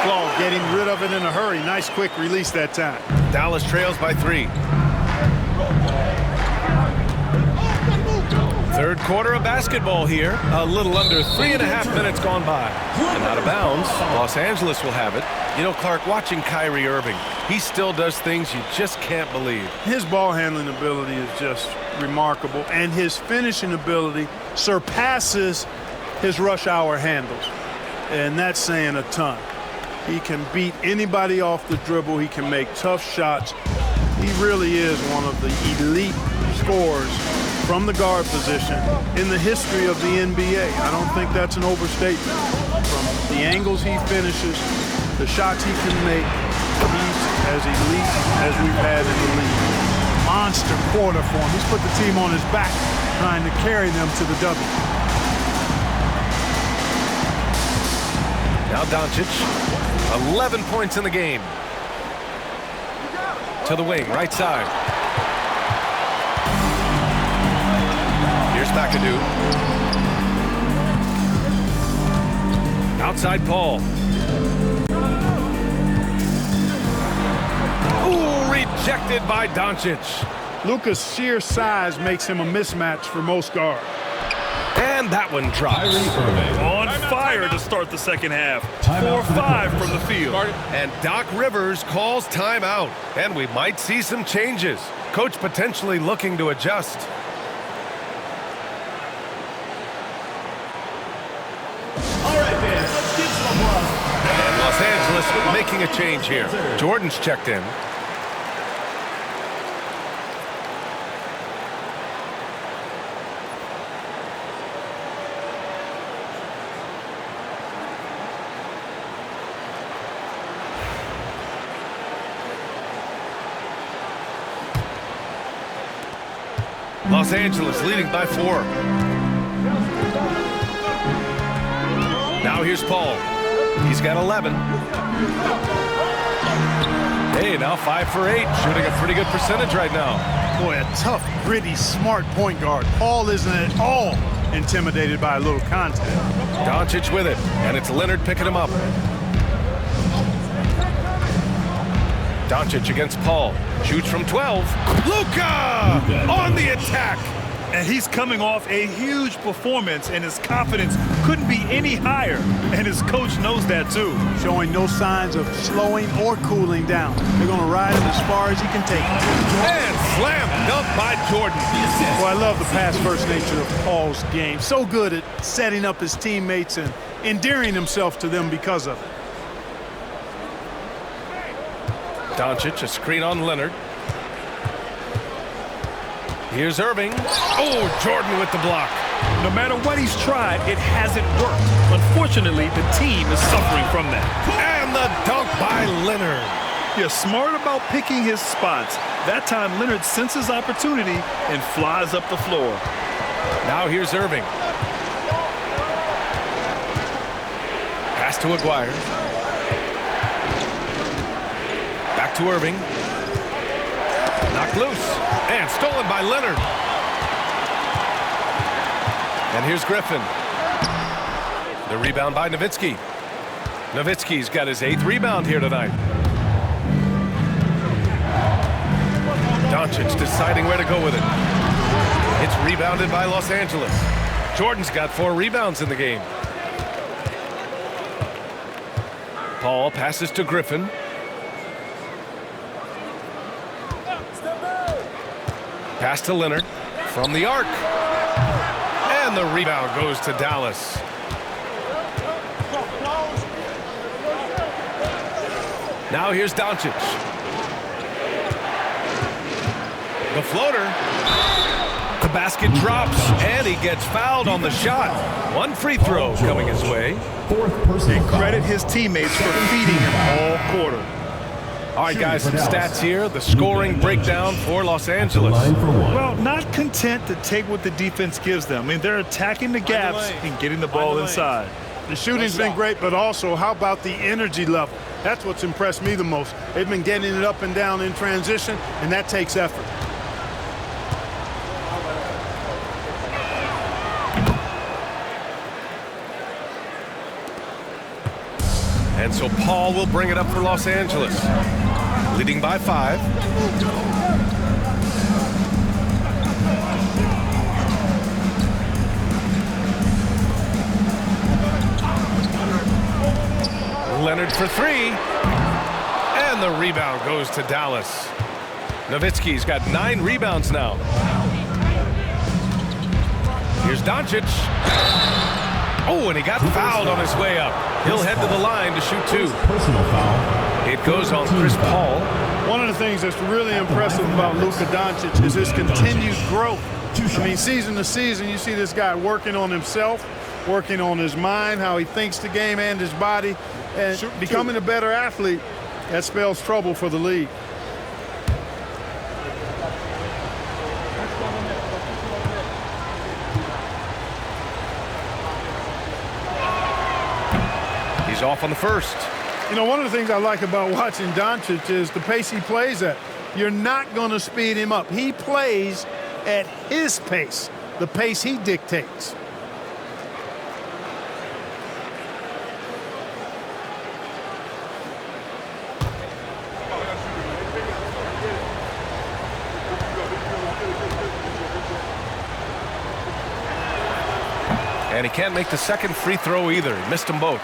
Well, getting rid of it in a hurry. Nice quick release that time. Dallas trails by 3. Third quarter of basketball here. A little under 3.5 minutes gone by. And out of bounds, Los Angeles will have it. You know, Clark, watching Kyrie Irving, he still does things you just can't believe. His ball handling ability is just remarkable, and his finishing ability surpasses his rush hour handles, and that's saying a ton. He can beat anybody off the dribble. He can make tough shots. He really is one of the elite scorers from the guard position in the history of the NBA. I don't think that's an overstatement. From the angles he finishes, the shots he can make, he's as elite as we've had in the league. Monster quarter for him. He's put the team on his back, trying to carry them to the W. Now Doncic, 11 points in the game. To the wing, right side. Here's McAdoo. Outside Paul. Ooh, rejected by Doncic. Luka's sheer size makes him a mismatch for most guards. And that one drops. On fire to start the second half. 4-5 from the field. And Doc Rivers calls timeout. And we might see some changes. Coach potentially looking to adjust. All right, fans, let's give some applause. And Los Angeles making a change here. Jordan's checked in. Los Angeles leading by 4. Now here's Paul. He's got 11. Hey, now 5 for 8, shooting a pretty good percentage right now. Boy, a tough, gritty, smart point guard. Paul isn't at all intimidated by a little contact. Doncic with it, and it's Leonard picking him up. Doncic against Paul. Shoots from 12. Luka on the attack. And he's coming off a huge performance, and his confidence couldn't be any higher. And his coach knows that, too. Showing no signs of slowing or cooling down. They're going to ride him as far as he can take him. And slam dunk by Jordan. Well, I love the pass-first nature of Paul's game. So good at setting up his teammates and endearing himself to them because of it. Doncic, a screen on Leonard. Here's Irving. Oh, Jordan with the block. No matter what he's tried, it hasn't worked. Unfortunately, the team is suffering from that. And the dunk by Leonard. You're smart about picking his spots. That time, Leonard senses opportunity and flies up the floor. Now here's Irving. Pass to Aguirre. Back to Irving. Knocked loose. And stolen by Leonard. And here's Griffin. The rebound by Nowitzki. Nowitzki's got his 8th rebound here tonight. Doncic deciding where to go with it. It's rebounded by Los Angeles. Jordan's got 4 rebounds in the game. Paul passes to Griffin. Pass to Leonard from the arc. And the rebound goes to Dallas. Now here's Doncic. The floater. The basket drops, and he gets fouled on the shot. 1 free throw coming his way. And credit his teammates for feeding him all quarter. All right, guys, some stats here. The scoring breakdown for Los Angeles. Well, not content to take what the defense gives them. I mean, they're attacking the gaps and getting the ball inside. The shooting's been great, but also how about the energy level? That's what's impressed me the most. They've been getting it up and down in transition, and that takes effort. And so Paul will bring it up for Los Angeles. Leading by 5. Leonard for 3. And the rebound goes to Dallas. Nowitzki's got 9 rebounds now. Here's Doncic. Oh, and he got fouled on his way up. He'll head to the line to shoot 2. Personal foul. It goes on Chris Paul. One of the things that's really impressive about Luka Doncic is his continued growth. I mean, season to season, you see this guy working on himself, working on his mind, how he thinks the game and his body, and becoming a better athlete. That spells trouble for the league. He's off on the first. You know, one of the things I like about watching Doncic is the pace he plays at. You're not going to speed him up. He plays at his pace, the pace he dictates. And he can't make the second free throw either. He missed them both.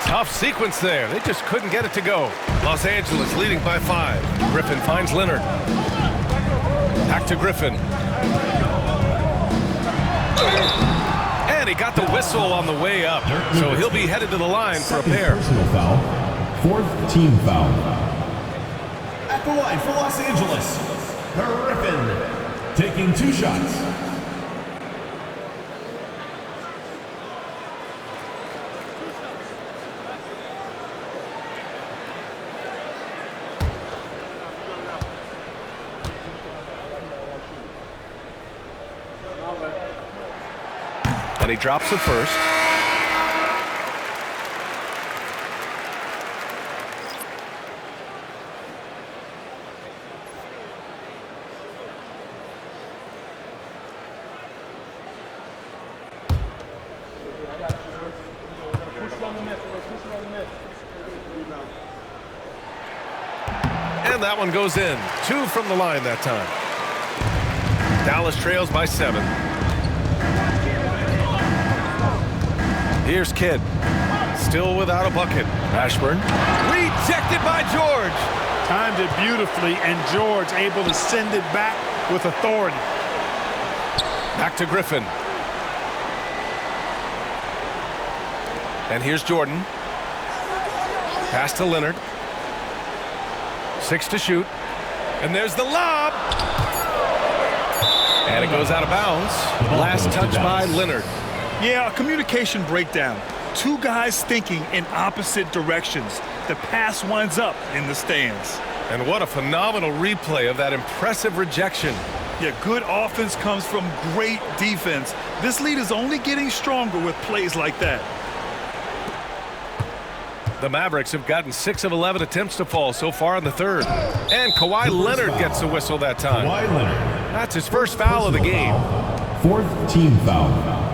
Tough sequence there. They just couldn't get it to go. Los Angeles leading by 5. Griffin finds Leonard. Back to Griffin. And he got the whistle on the way up. So he'll be headed to the line for a pair. Personal foul. 4th team foul. At the line for Los Angeles, Griffin. Taking 2 shots. And he drops the first. And that one goes in. 2 from the line that time. Dallas trails by 7. Here's Kidd. Still without a bucket. Ashburn. Rejected by George. Timed it beautifully, and George able to send it back with authority. Back to Griffin. And here's Jordan. Pass to Leonard. 6 to shoot. And there's the lob. And it goes out of bounds. Last touch by Leonard. Yeah, a communication breakdown. 2 guys thinking in opposite directions. The pass winds up in the stands. And what a phenomenal replay of that impressive rejection. Yeah, good offense comes from great defense. This lead is only getting stronger with plays like that. The Mavericks have gotten 6 of 11 attempts to fall so far in the third. And Kawhi Leonard gets the whistle that time. Kawhi Leonard. That's his first foul of the game. 4th team foul.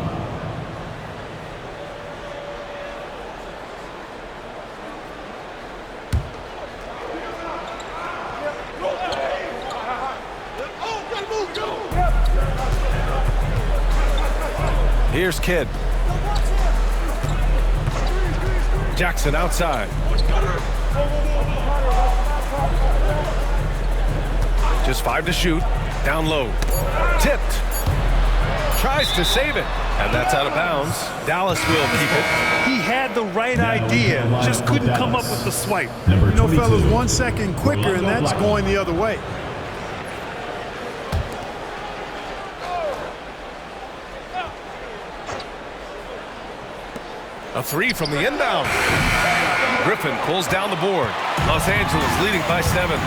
Here's Kidd. Jackson outside. Just 5 to shoot. Down low. Tipped. Tries to save it. And that's out of bounds. Dallas will keep it. He had the right idea, just couldn't come up with the swipe. You know, fellas, 1 second quicker, and that's going the other way. A 3 from the inbound. Griffin pulls down the board. Los Angeles leading by 7.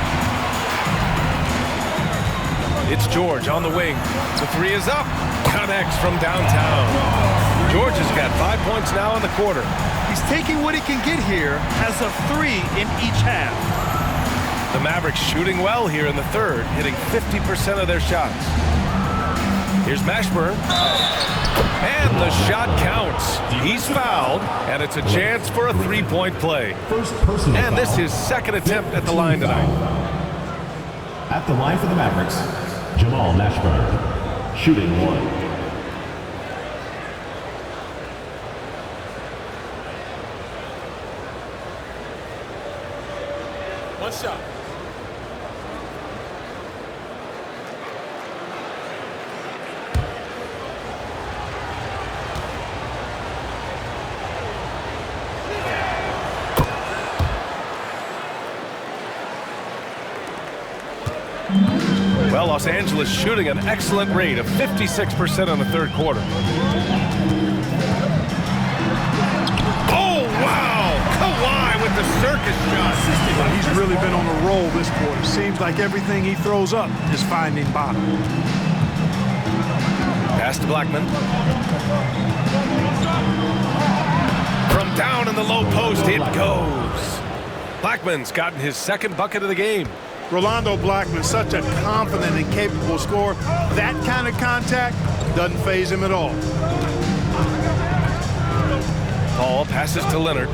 It's George on the wing. The 3 is up. Connects from downtown. George has got 5 points now in the quarter. He's taking what he can get here, has a 3 in each half. The Mavericks shooting well here in the third, hitting 50% of their shots. Here's Mashburn. And the shot counts. He's fouled, and it's a chance for a 3-point play. And this is second attempt at the line tonight. At the line for the Mavericks, Jamal Mashburn, shooting 1. One shot. Well, Los Angeles shooting an excellent rate of 56% in the third quarter. Oh, wow! Kawhi with the circus shot. Well, he's really been on a roll this quarter. Seems like everything he throws up is finding bottom. Pass to Blackman. From down in the low post, it goes. Blackman's gotten his second bucket of the game. Rolando Blackman, such a confident and capable scorer. That kind of contact doesn't faze him at all. Paul passes to Leonard.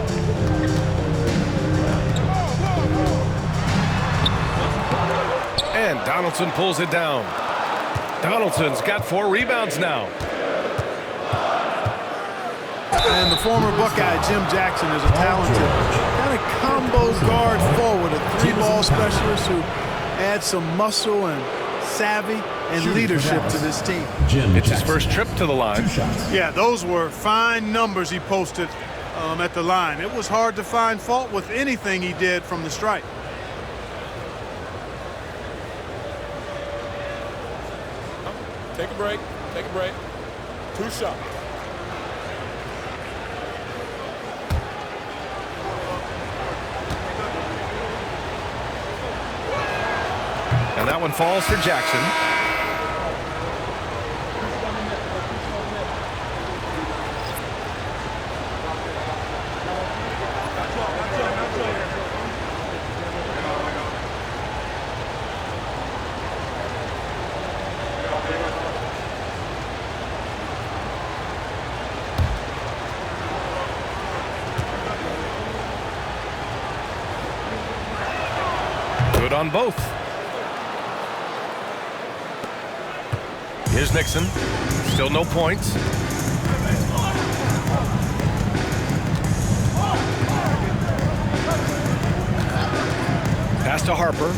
And Donaldson pulls it down. Donaldson's got 4 rebounds now. And the former Buckeye, Jim Jackson, is a talented kind of combo guard forward, a 3-ball specialist who adds some muscle and savvy and leadership to this team. It's his first trip to the line. Yeah, those were fine numbers he posted at the line. It was hard to find fault with anything he did from the stripe. Take a break. Take a break. 2 shots. And that one falls for Jackson. Good on both. Here's Nixon. Still no points. Pass to Harper.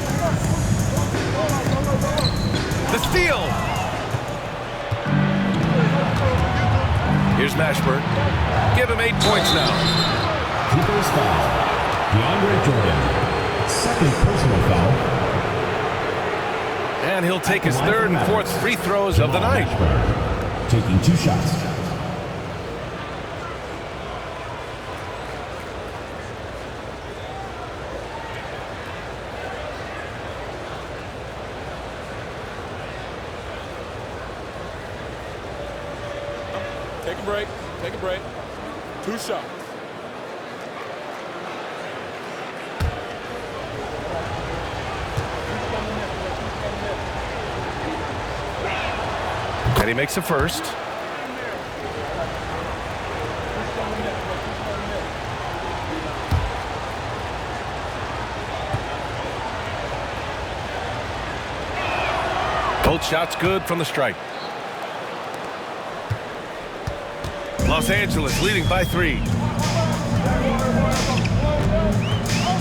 The steal. Here's Mashburn. Give him 8 points now. Clippers foul. DeAndre Jordan. Second personal foul. And he'll take his 3rd and 4th free throws of the night. Taking 2 shots. Take a break. Take a break. 2 shots. And he makes a first. Both shots good from the stripe. Los Angeles leading by 3.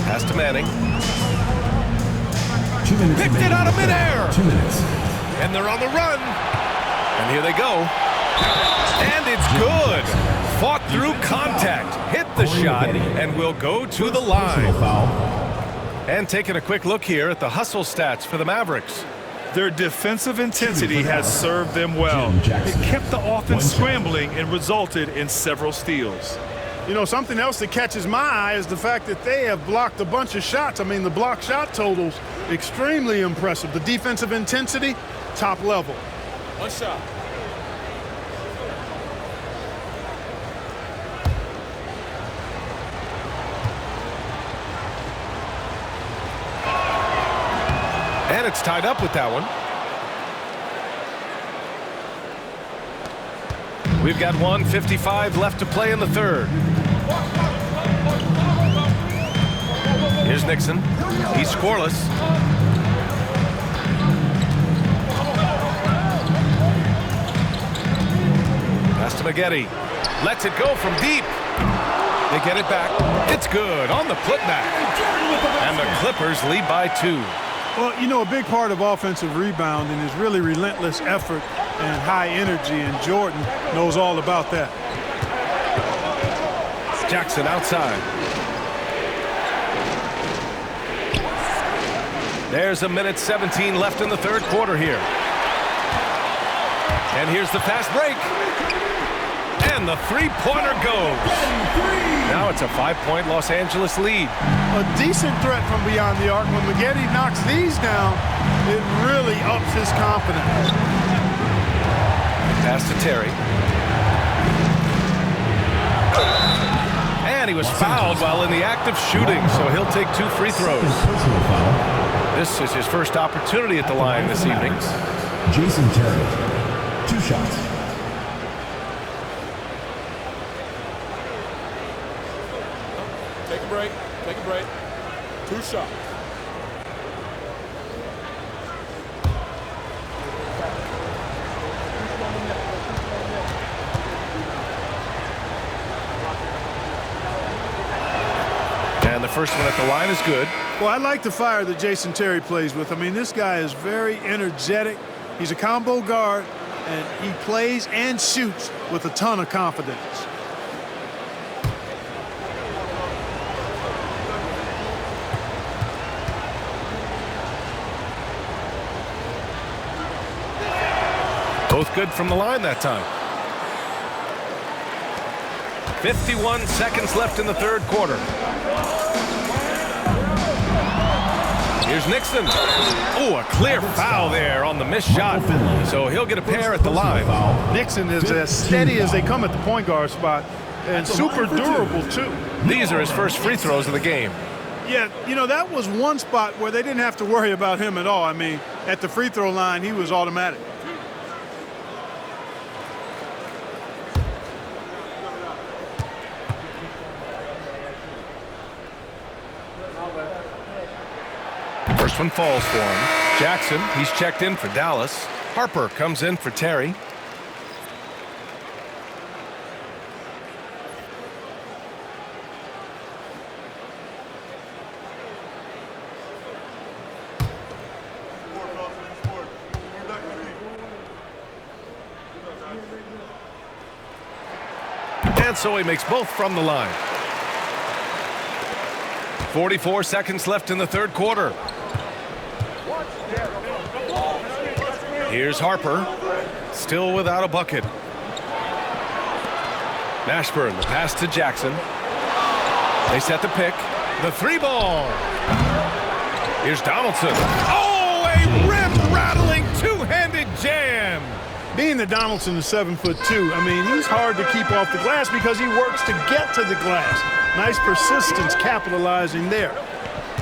Pass to Manning. 2 minutes. Picked it out of midair. 2 minutes. And they're on the run. And here they go. And it's good. Fought through contact. Hit the shot and will go to the line. And taking a quick look here at the hustle stats for the Mavericks. Their defensive intensity has served them well. It kept the offense scrambling and resulted in several steals. You know, something else that catches my eye is the fact that they have blocked a bunch of shots. I mean, the block shot totals, extremely impressive. The defensive intensity, top level. 1 shot. And it's tied up with that one. We've got 1:55 left to play in the 3rd. Here's Nixon. He's scoreless. Pass to Maggette. Lets it go from deep. They get it back. It's good on the putback. And the Clippers lead by 2. Well, you know, a big part of offensive rebounding is really relentless effort and high energy, and Jordan knows all about that. Jackson outside. There's 1:17 left in the 3rd quarter here. And here's the fast break. And the 3-pointer goes. Now it's a 5-point Los Angeles lead. A decent threat from beyond the arc. When Maggette knocks these down, it really ups his confidence. Pass to Terry. And he was fouled while in the act of shooting, so he'll take 2 free throws. This is his first opportunity at the line this evening. Jason Terry, 2 shots. Take a break. Take a break. 2 shots. And the first one at the line is good. Well, I like the fire that Jason Terry plays with. I mean, this guy is very energetic. He's a combo guard, and he plays and shoots with a ton of confidence. Both good from the line that time. 51 seconds left in the third quarter. Here's Nixon. Oh, a clear foul there on the missed shot. So he'll get a pair at the line. Nixon is as steady as they come at the point guard spot and super durable, too. These are his first free throws of the game. Yeah, you know, that was one spot where they didn't have to worry about him at all. I mean, at the free throw line, he was automatic. First one falls for him. Jackson, he's checked in for Dallas. Harper comes in for Terry. And so he makes both from the line. 44 seconds left in the third quarter. Here's Harper, still without a bucket. Mashburn, the pass to Jackson. They set the pick. The 3-ball. Here's Donaldson. Oh, a rim-rattling two-handed jam. Being that Donaldson is 7'2", I mean, he's hard to keep off the glass because he works to get to the glass. Nice persistence capitalizing there.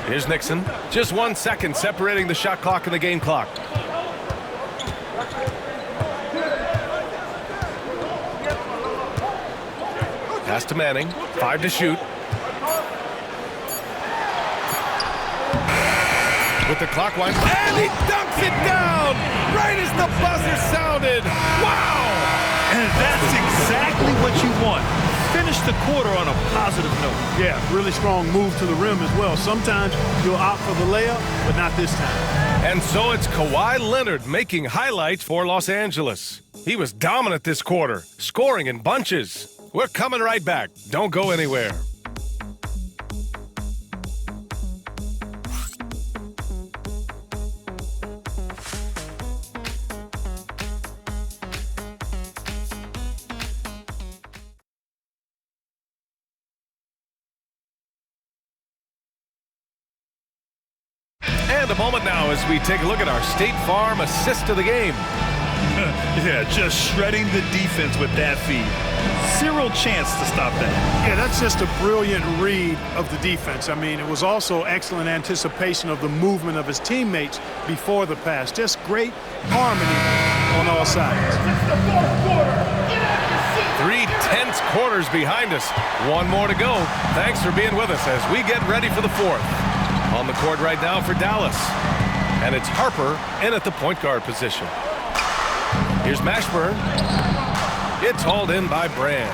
Here's Nixon. Just 1 second separating the shot clock and the game clock. Pass to Manning. 5 to shoot. With the clock wind. And he dunks it down right as the buzzer sounded. Wow! And that's exactly what you want. Finish the quarter on a positive note. Yeah, really strong move to the rim as well. Sometimes you'll opt for the layup, but not this time. And so it's Kawhi Leonard making highlights for Los Angeles. He was dominant this quarter, scoring in bunches. We're coming right back. Don't go anywhere. And a moment now as we take a look at our State Farm assist of the game. Yeah, just shredding the defense with that feed. Zero chance to stop that. Yeah, that's just a brilliant read of the defense. I mean, it was also excellent anticipation of the movement of his teammates before the pass. Just great harmony on all sides. 3 tense quarters behind us. 1 more to go. Thanks for being with us as we get ready for the 4th. On the court right now for Dallas. And it's Harper in at the point guard position. Here's Mashburn. It's hauled in by Brand.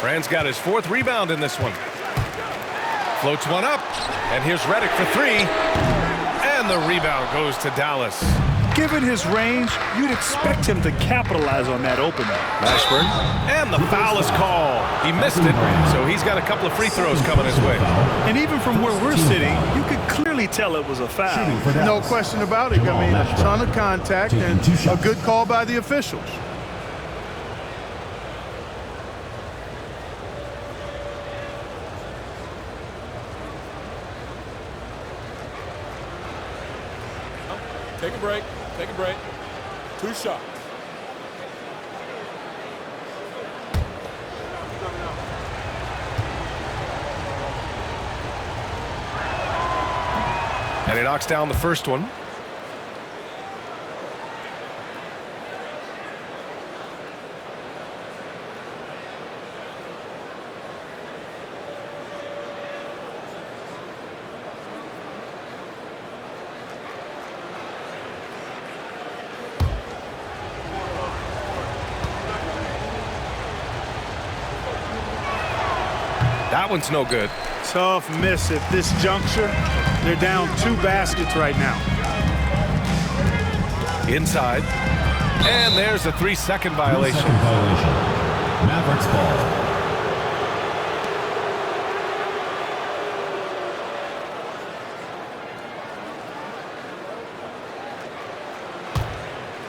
Brand's got his 4th rebound in this one. Floats one up. And here's Redick for 3. And the rebound goes to Dallas. Given his range, you'd expect him to capitalize on that opening. Mashburn. And the foul is called. He missed it, so he's got a couple of free throws coming his way. And even from where we're sitting, you could clearly tell it was a foul. No question about it. I mean, a ton of contact and a good call by the officials. Take a break. Take a break. 2 shots. And he knocks down the first one. That one's no good. Tough miss at this juncture. They're down 2 baskets right now. Inside. And there's a 3-second violation. 3-second violation. Mavericks ball.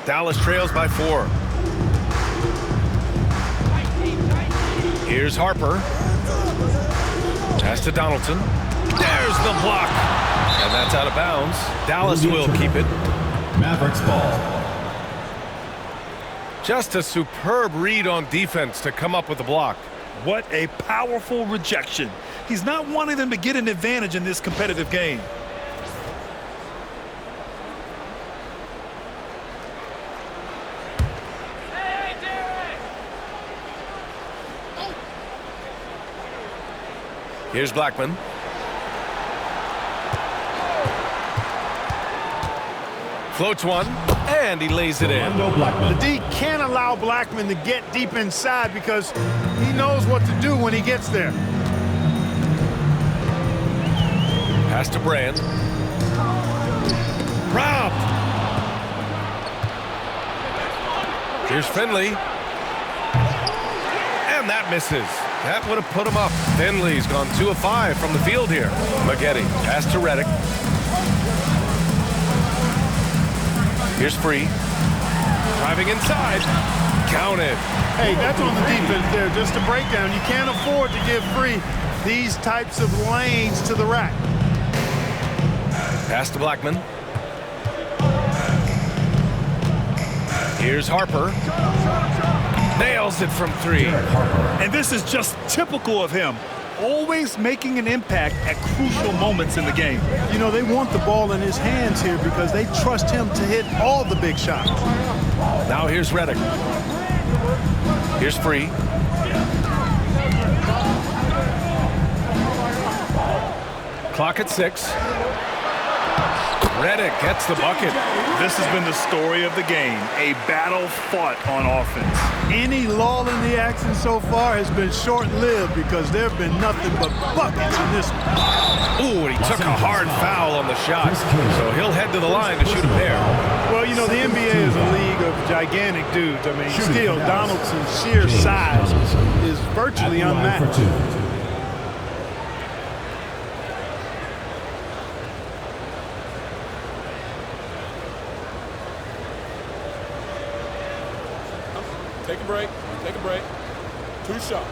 Dallas trails by 4. Here's Harper. Pass to Donaldson. There's the block. And that's out of bounds. Dallas will keep it. Mavericks ball. Just a superb read on defense to come up with the block. What a powerful rejection. He's not wanting them to get an advantage in this competitive game. Here's Blackman. Floats one, and he lays it in. The D can't allow Blackman to get deep inside because he knows what to do when he gets there. Pass to Brand. Robbed. Here's Finley. And that misses. That would have put him up. Finley's gone 2 of 5 from the field here. Maggette. Pass to Redick. Here's Free. Driving inside. Counted. Hey, that's on the defense there. Just a breakdown. You can't afford to give Free these types of lanes to the rack. Pass to Blackman. Here's Harper. Nails it from 3. And this is just typical of him. Always making an impact at crucial moments in the game. You know, they want the ball in his hands here because they trust him to hit all the big shots. Now here's Redick. Here's Free. Clock at 6. Redick gets the bucket. This has been the story of the game. A battle fought on offense. Any lull in the action so far has been short-lived because there have been nothing but buckets in this one. Ooh, and he took a hard foul on the shot. So he'll head to the line to shoot a pair. Well, you know, the NBA is a league of gigantic dudes. I mean, still, Donaldson's sheer size is virtually unmatched. Take a break. Take a break. 2 shots.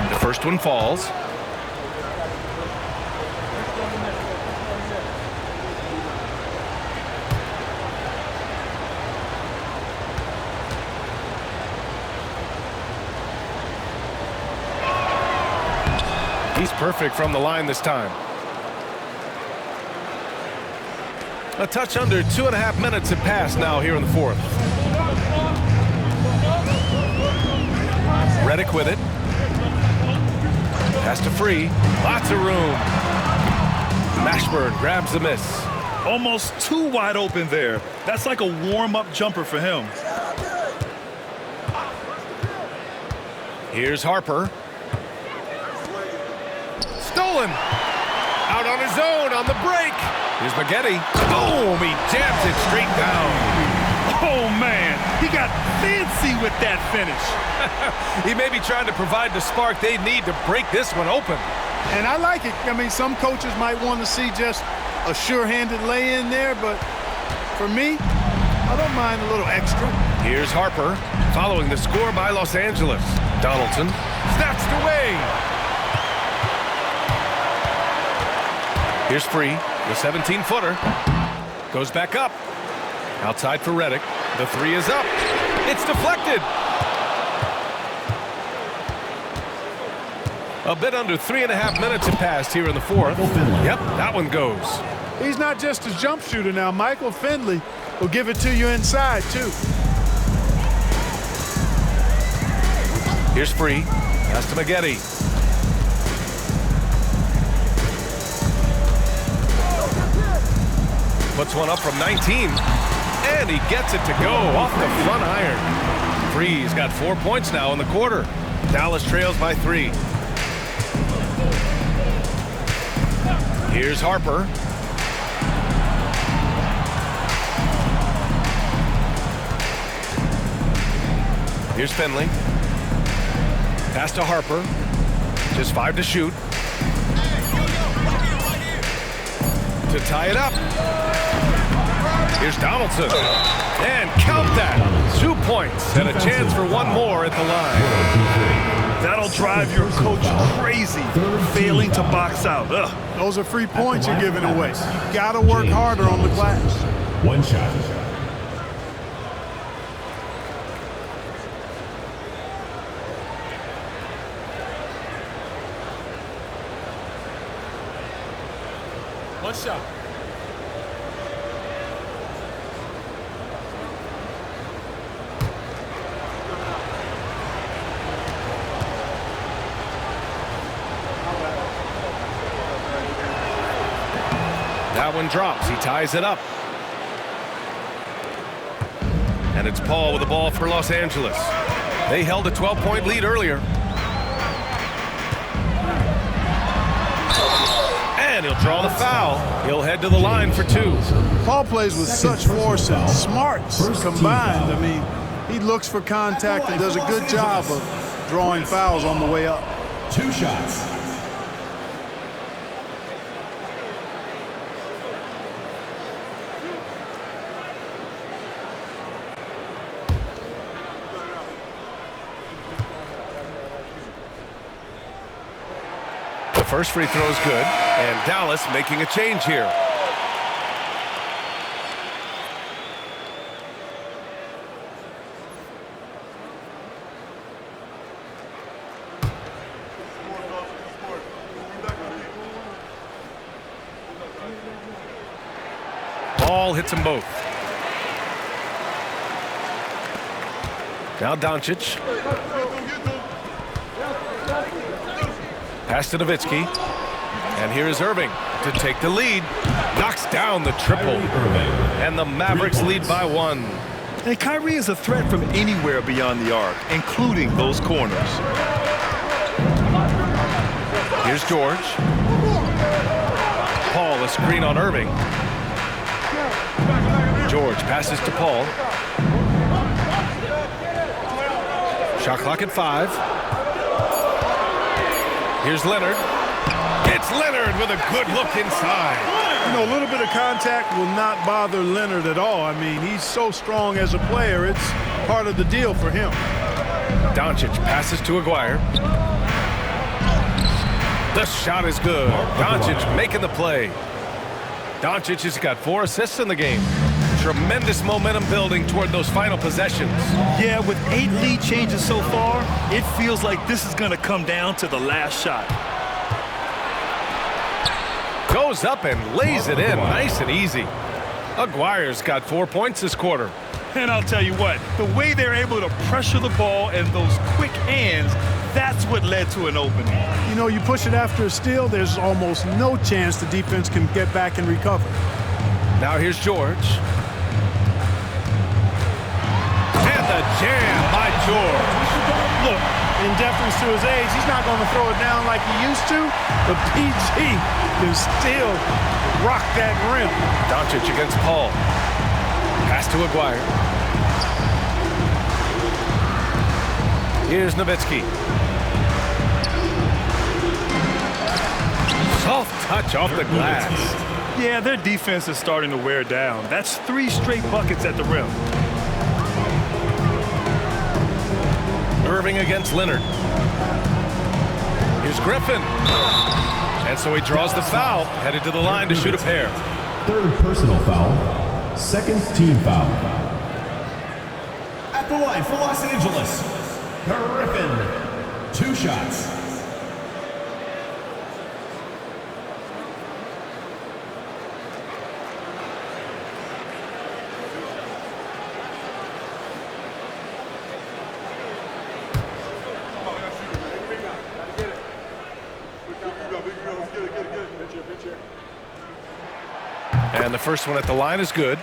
The first one falls. He's perfect from the line this time. A touch under 2.5 minutes have passed now here in the 4th. Redick with it. Pass to Free. Lots of room. Mashburn grabs the miss. Almost too wide open there. That's like a warm-up jumper for him. Here's Harper. Stolen. Out on his own on the break. Here's Maggette. Boom! He jams it straight down. Oh, man. He got fancy with that finish. He may be trying to provide the spark they need to break this one open. And I like it. I mean, some coaches might want to see just a sure-handed lay-in there, but for me, I don't mind a little extra. Here's Harper following the score by Los Angeles. Donaldson snatched away. Here's Free, the 17-footer. Goes back up. Outside for Redick. The three is up. It's deflected. A bit under 3.5 minutes have passed here in the fourth. Yep, that one goes. He's not just a jump shooter now. Michael Finley will give it to you inside, too. Here's Free. Pass to Maggette. Puts one up from 19. And he gets it to go off the front iron. Free's got 4 points now in the quarter. Dallas trails by 3. Here's Harper. Here's Finley. Pass to Harper. Just 5 to shoot. To tie it up. Here's Donaldson. And count that. 2 points and a chance for one more at the line. That'll drive your coach crazy, failing to box out. Ugh. Those are free points you're giving away. You got to work harder on the glass. One shot. One shot. That one drops. He ties it up. And it's Paul with the ball for Los Angeles. They held a 12-point lead earlier. And he'll draw the foul. He'll head to the line for 2. Paul plays with such force and smarts combined. I mean, he looks for contact and does a good job of drawing fouls on the way up. 2 shots. First free throw is good, and Dallas making a change here. Ball hits them both. Now Doncic. Pass to Nowitzki. And here is Irving to take the lead. Knocks down the triple. And the Mavericks lead by 1. And Kyrie is a threat from anywhere beyond the arc, including those corners. Here's George. Paul, a screen on Irving. George passes to Paul. Shot clock at 5. Here's Leonard. It's Leonard with a good look inside. You know, a little bit of contact will not bother Leonard at all. I mean, he's so strong as a player. It's part of the deal for him. Doncic passes to Aguirre. The shot is good. Doncic making the play. Doncic has got 4 assists in the game. Tremendous momentum building toward those final possessions. Yeah, with 8 lead changes so far, it feels like this is going to come down to the last shot. Goes up and lays it in nice and easy. Aguirre's got 4 points this quarter. And I'll tell you what, the way they're able to pressure the ball and those quick hands, that's what led to an opening. You know, you push it after a steal, there's almost no chance the defense can get back and recover. Now here's George. And the jam by George. Look, in deference to his age, he's not going to throw it down like he used to, but PG can still rock that rim. Doncic against Paul. Pass to Aguirre. Here's Nowitzki. Soft touch off the glass. Yeah, their defense is starting to wear down. That's 3 straight buckets at the rim. Irving against Leonard. Here's Griffin. And so he draws the foul, headed to the line to shoot a pair. 3rd personal foul. 2nd team foul. At the line for Los Angeles, Griffin, 2 shots. And the first one at the line is good.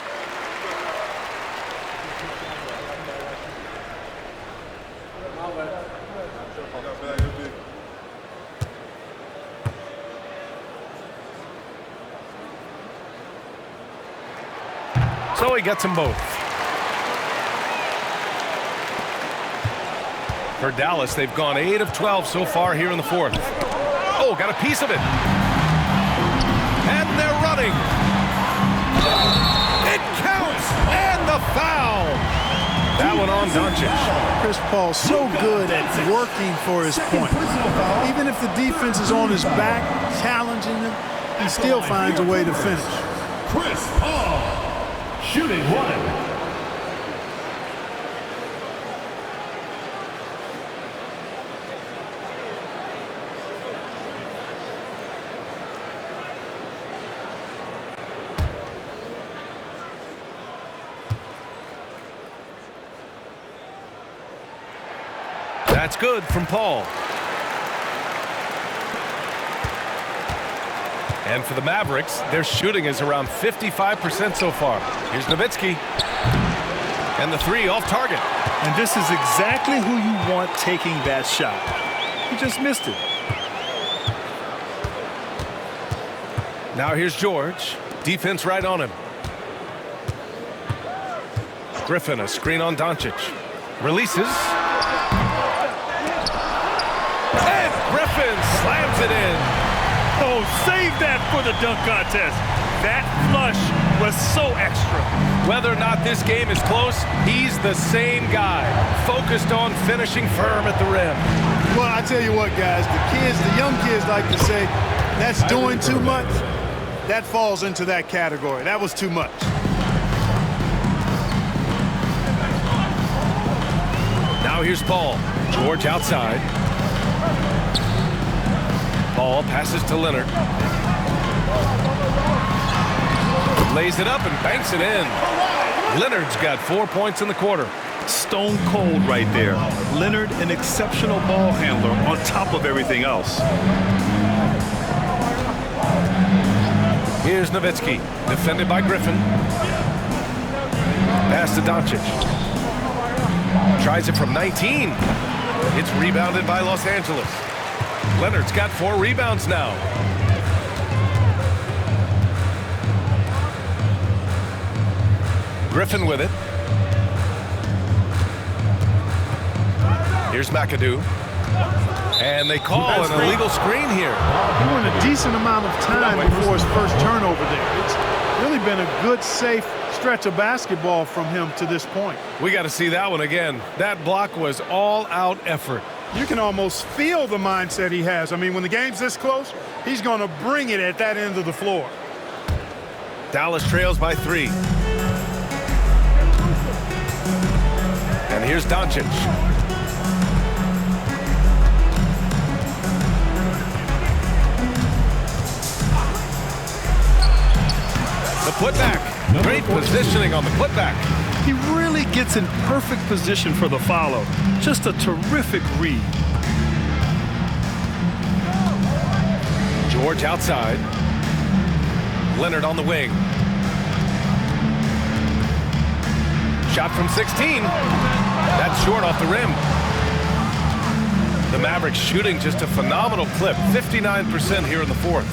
So he gets them both. For Dallas, they've gone 8 of 12 so far here in the fourth. Oh, got a piece of it. And they're running. It counts, and the foul. That one on Doncic. Chris Paul so good at working for his point. Even if the defense is on his back, challenging him, he still finds a way to finish. Chris Paul, shooting 1. That's good from Paul. And for the Mavericks, their shooting is around 55% so far. Here's Nowitzki. And the 3 off target. And this is exactly who you want taking that shot. He just missed it. Now here's George. Defense right on him. Griffin, a screen on Doncic. Releases. Griffin slams it in. Oh, save that for the dunk contest. That flush was so extra. Whether or not this game is close, he's the same guy, focused on finishing firm at the rim. Well, I tell you what, guys, the young kids like to say, that's doing too much. That falls into that category. That was too much. Now here's Paul. George outside. Paul passes to Leonard. Lays it up and banks it in. Leonard's got 4 points in the quarter. Stone cold right there. Leonard, an exceptional ball handler on top of everything else. Here's Nowitzki, defended by Griffin. Pass to Doncic. Tries it from 19. It's rebounded by Los Angeles. Leonard's got 4 rebounds now. Griffin with it. Here's McAdoo. And they call an illegal screen here. He went a decent amount of time before his first turnover there. It's really been a good, safe stretch of basketball from him to this point. We got to see that one again. That block was all-out effort. You can almost feel the mindset he has. I mean, when the game's this close, he's going to bring it at that end of the floor. Dallas trails by 3. And here's Doncic. The putback. Great positioning on the putback. He really gets in perfect position for the follow. Just a terrific read. George outside. Leonard on the wing. Shot from 16. That's short off the rim. The Mavericks shooting just a phenomenal clip. 59% here in the fourth.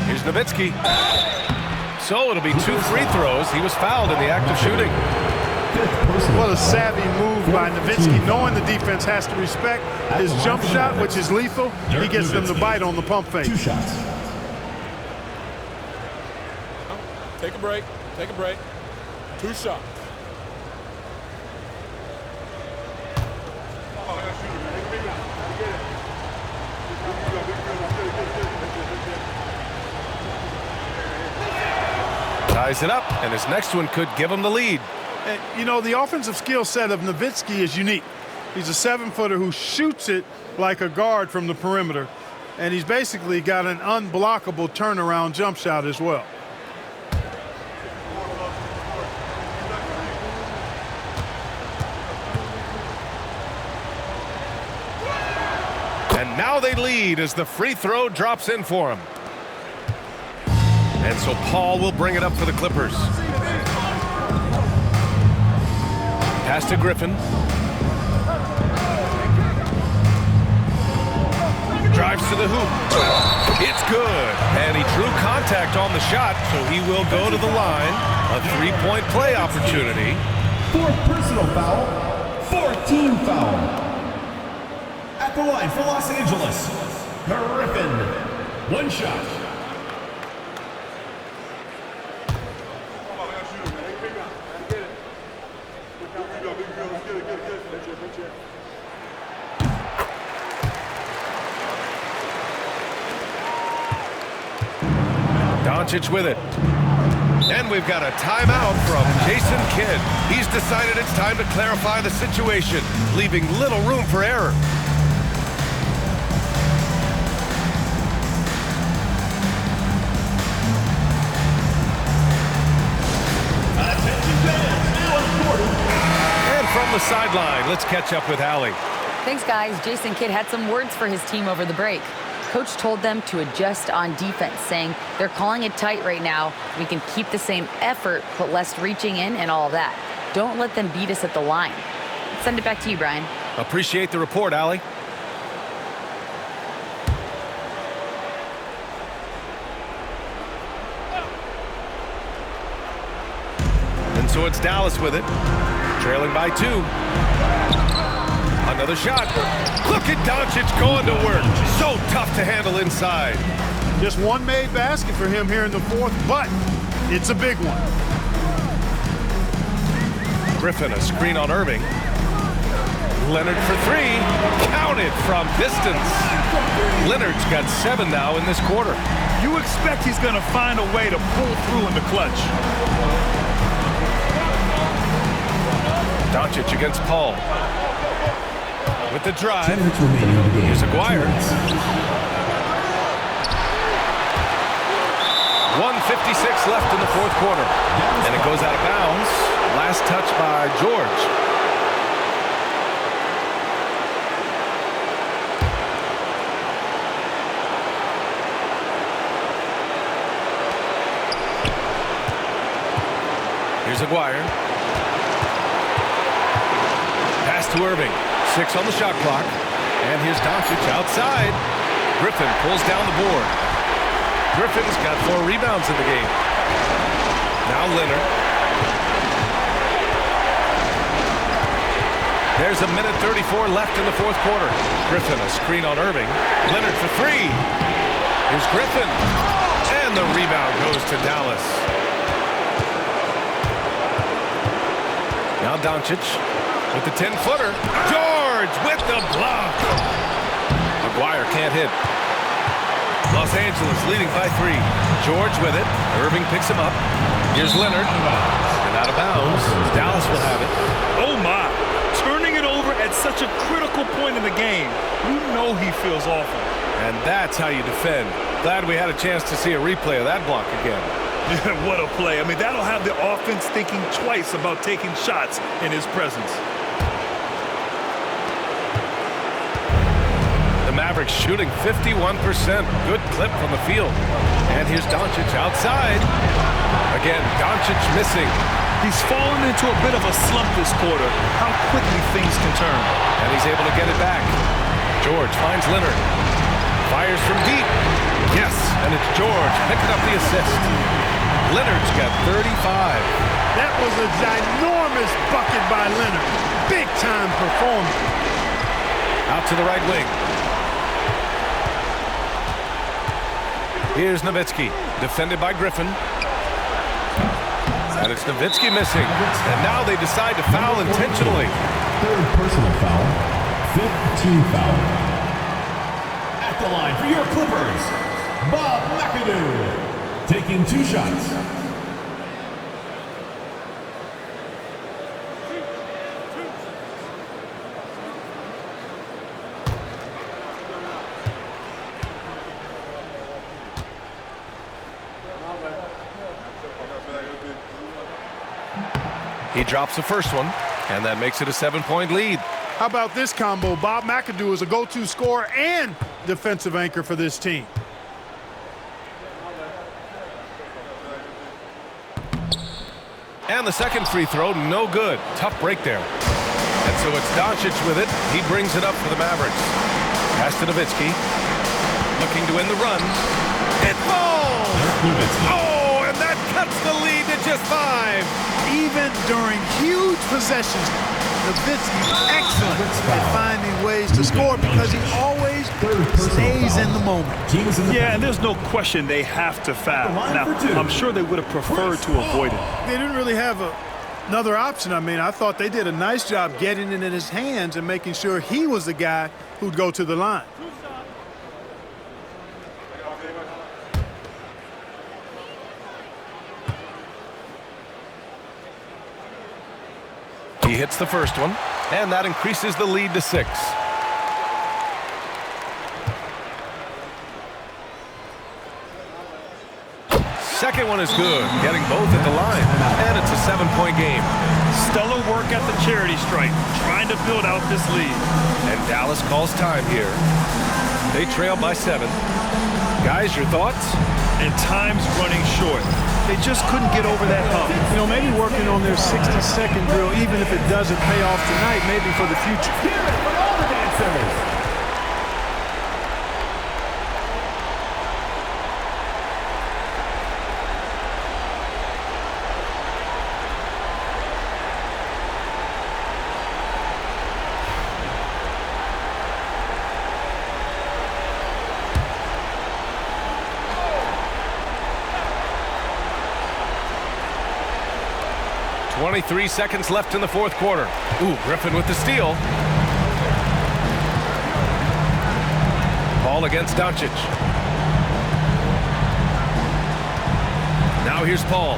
Here's Nowitzki. So it'll be 2 free throws. He was fouled in the act of shooting. What a savvy move by Nowitzki, knowing the defense has to respect his jump shot, which is lethal. He gets them to bite on the pump fake. 2 shots. Take a break. Take a break. 2 shots. Ties it up, and his next one could give him the lead. You know, the offensive skill set of Nowitzki is unique. He's a 7-footer who shoots it like a guard from the perimeter, and he's basically got an unblockable turnaround jump shot as well. And now they lead as the free throw drops in for him. And so Paul will bring it up for the Clippers. Pass to Griffin. Drives to the hoop. It's good. And he drew contact on the shot, so he will go to the line. A three-point play opportunity. 4th personal foul, 14 foul. At the line for Los Angeles, Griffin. 1 shot. Doncic with it. And we've got a timeout from Jason Kidd. He's decided it's time to clarify the situation, leaving little room for error. And from the sideline, let's catch up with Allie. Thanks, guys. Jason Kidd had some words for his team over the break. Coach told them to adjust on defense, saying they're calling it tight right now. We can keep the same effort, but less reaching in and all of that. Don't let them beat us at the line. Send it back to you, Brian. Appreciate the report, Allie. And so it's Dallas with it, trailing by 2. Another shot. Look at Doncic going to work. So tough to handle inside. Just one made basket for him here in the 4th, but it's a big one. Griffin, a screen on Irving. Leonard for 3. Counted from distance. Leonard's got 7 now in this quarter. You expect he's going to find a way to pull through in the clutch. Doncic against Paul. With the drive. Here's Aguirre. 1:56 left in the 4th quarter. And it goes out of bounds. Last touch by George. Here's Aguirre. Pass to Irving. 6 on the shot clock. And here's Doncic outside. Griffin pulls down the board. Griffin's got 4 rebounds in the game. Now Leonard. There's 1:34 left in the 4th quarter. Griffin, a screen on Irving. Leonard for 3. Here's Griffin. And the rebound goes to Dallas. Now Doncic with the 10-footer. George with the block. Aguirre can't hit. Los Angeles leading by 3. George with it. Irving picks him up. Here's Leonard. And out of bounds. Dallas will have it. Oh, my. Turning it over at such a critical point in the game. You know he feels awful. And that's how you defend. Glad we had a chance to see a replay of that block again. What a play. I mean, that'll have the offense thinking twice about taking shots in his presence. The Mavericks shooting 51%. Good clip from the field. And here's Doncic outside. Again, Doncic missing. He's fallen into a bit of a slump this quarter. How quickly things can turn. And he's able to get it back. George finds Leonard. Fires from deep. Yes, and it's George picking up the assist. Leonard's got 35. That was a ginormous bucket by Leonard. Big-time performance. Out to the right wing. Here's Nowitzki, defended by Griffin. And it's Nowitzki missing. And now they decide to foul intentionally. 3rd personal foul, 5th team foul. At the line for your Clippers, Bob McAdoo, taking 2 shots. He drops the first one, and that makes it a 7-point lead. How about this combo? Bob McAdoo is a go-to scorer and defensive anchor for this team. And the second free throw, no good. Tough break there. And so it's Doncic with it. He brings it up for the Mavericks. Pass to Nowitzki. Looking to win the run. It falls! Oh, and that cuts the lead to just 5. Even during huge possessions, Nowitzki excellent at finding ways to score because he always stays in the moment. Yeah, and there's no question they have to foul. Now, I'm sure they would have preferred to avoid it. They didn't really have another option. I mean, I thought they did a nice job getting it in his hands and making sure he was the guy who'd go to the line. He hits the first one, and that increases the lead to 6. Second one is good, getting both at the line, and it's a 7-point game. Stellar work at the charity stripe, trying to build out this lead. And Dallas calls time here. They trail by 7. Guys, your thoughts? And time's running short. They just couldn't get over that hump. You know, maybe working on their 60-second drill, even if it doesn't pay off tonight, maybe for the future. Hear it for all the dancers. 23 seconds left in the fourth quarter. Ooh, Griffin with the steal. Ball against Doncic. Now here's Paul.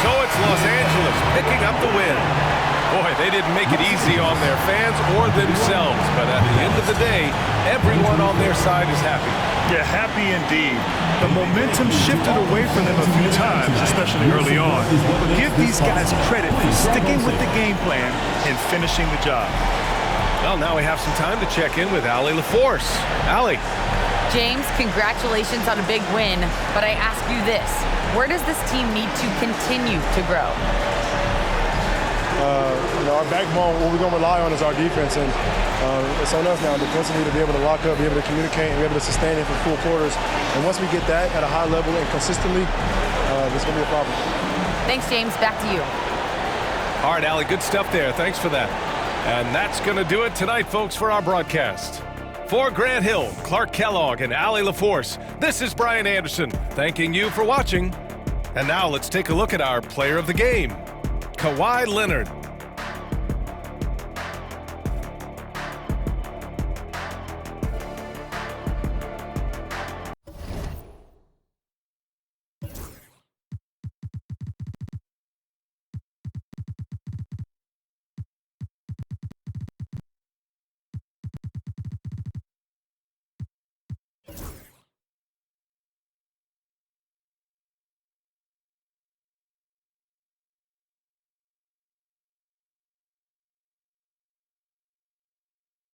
So it's Los Angeles picking up the win. Boy, they didn't make it easy on their fans or themselves, but at the end of the day, everyone on their side is happy. Yeah, happy indeed. The momentum shifted away from them a few times, especially early on. But give these guys credit for sticking with the game plan and finishing the job. Well, now we have some time to check in with Allie LaForce. Allie. James, congratulations on a big win, but I ask you this. Where does this team need to continue to grow? Our backbone, what we're going to rely on is our defense, and it's on us now defensively to be able to lock up, be able to communicate, and be able to sustain it for full quarters. And once we get that at a high level and consistently, it's going to be a problem. Thanks, James. Back to you. All right, Allie, good stuff there. Thanks for that. And that's going to do it tonight, folks, for our broadcast. For Grant Hill, Clark Kellogg, and Allie LaForce, this is Brian Anderson, thanking you for watching. And now let's take a look at our player of the game, Kawhi Leonard.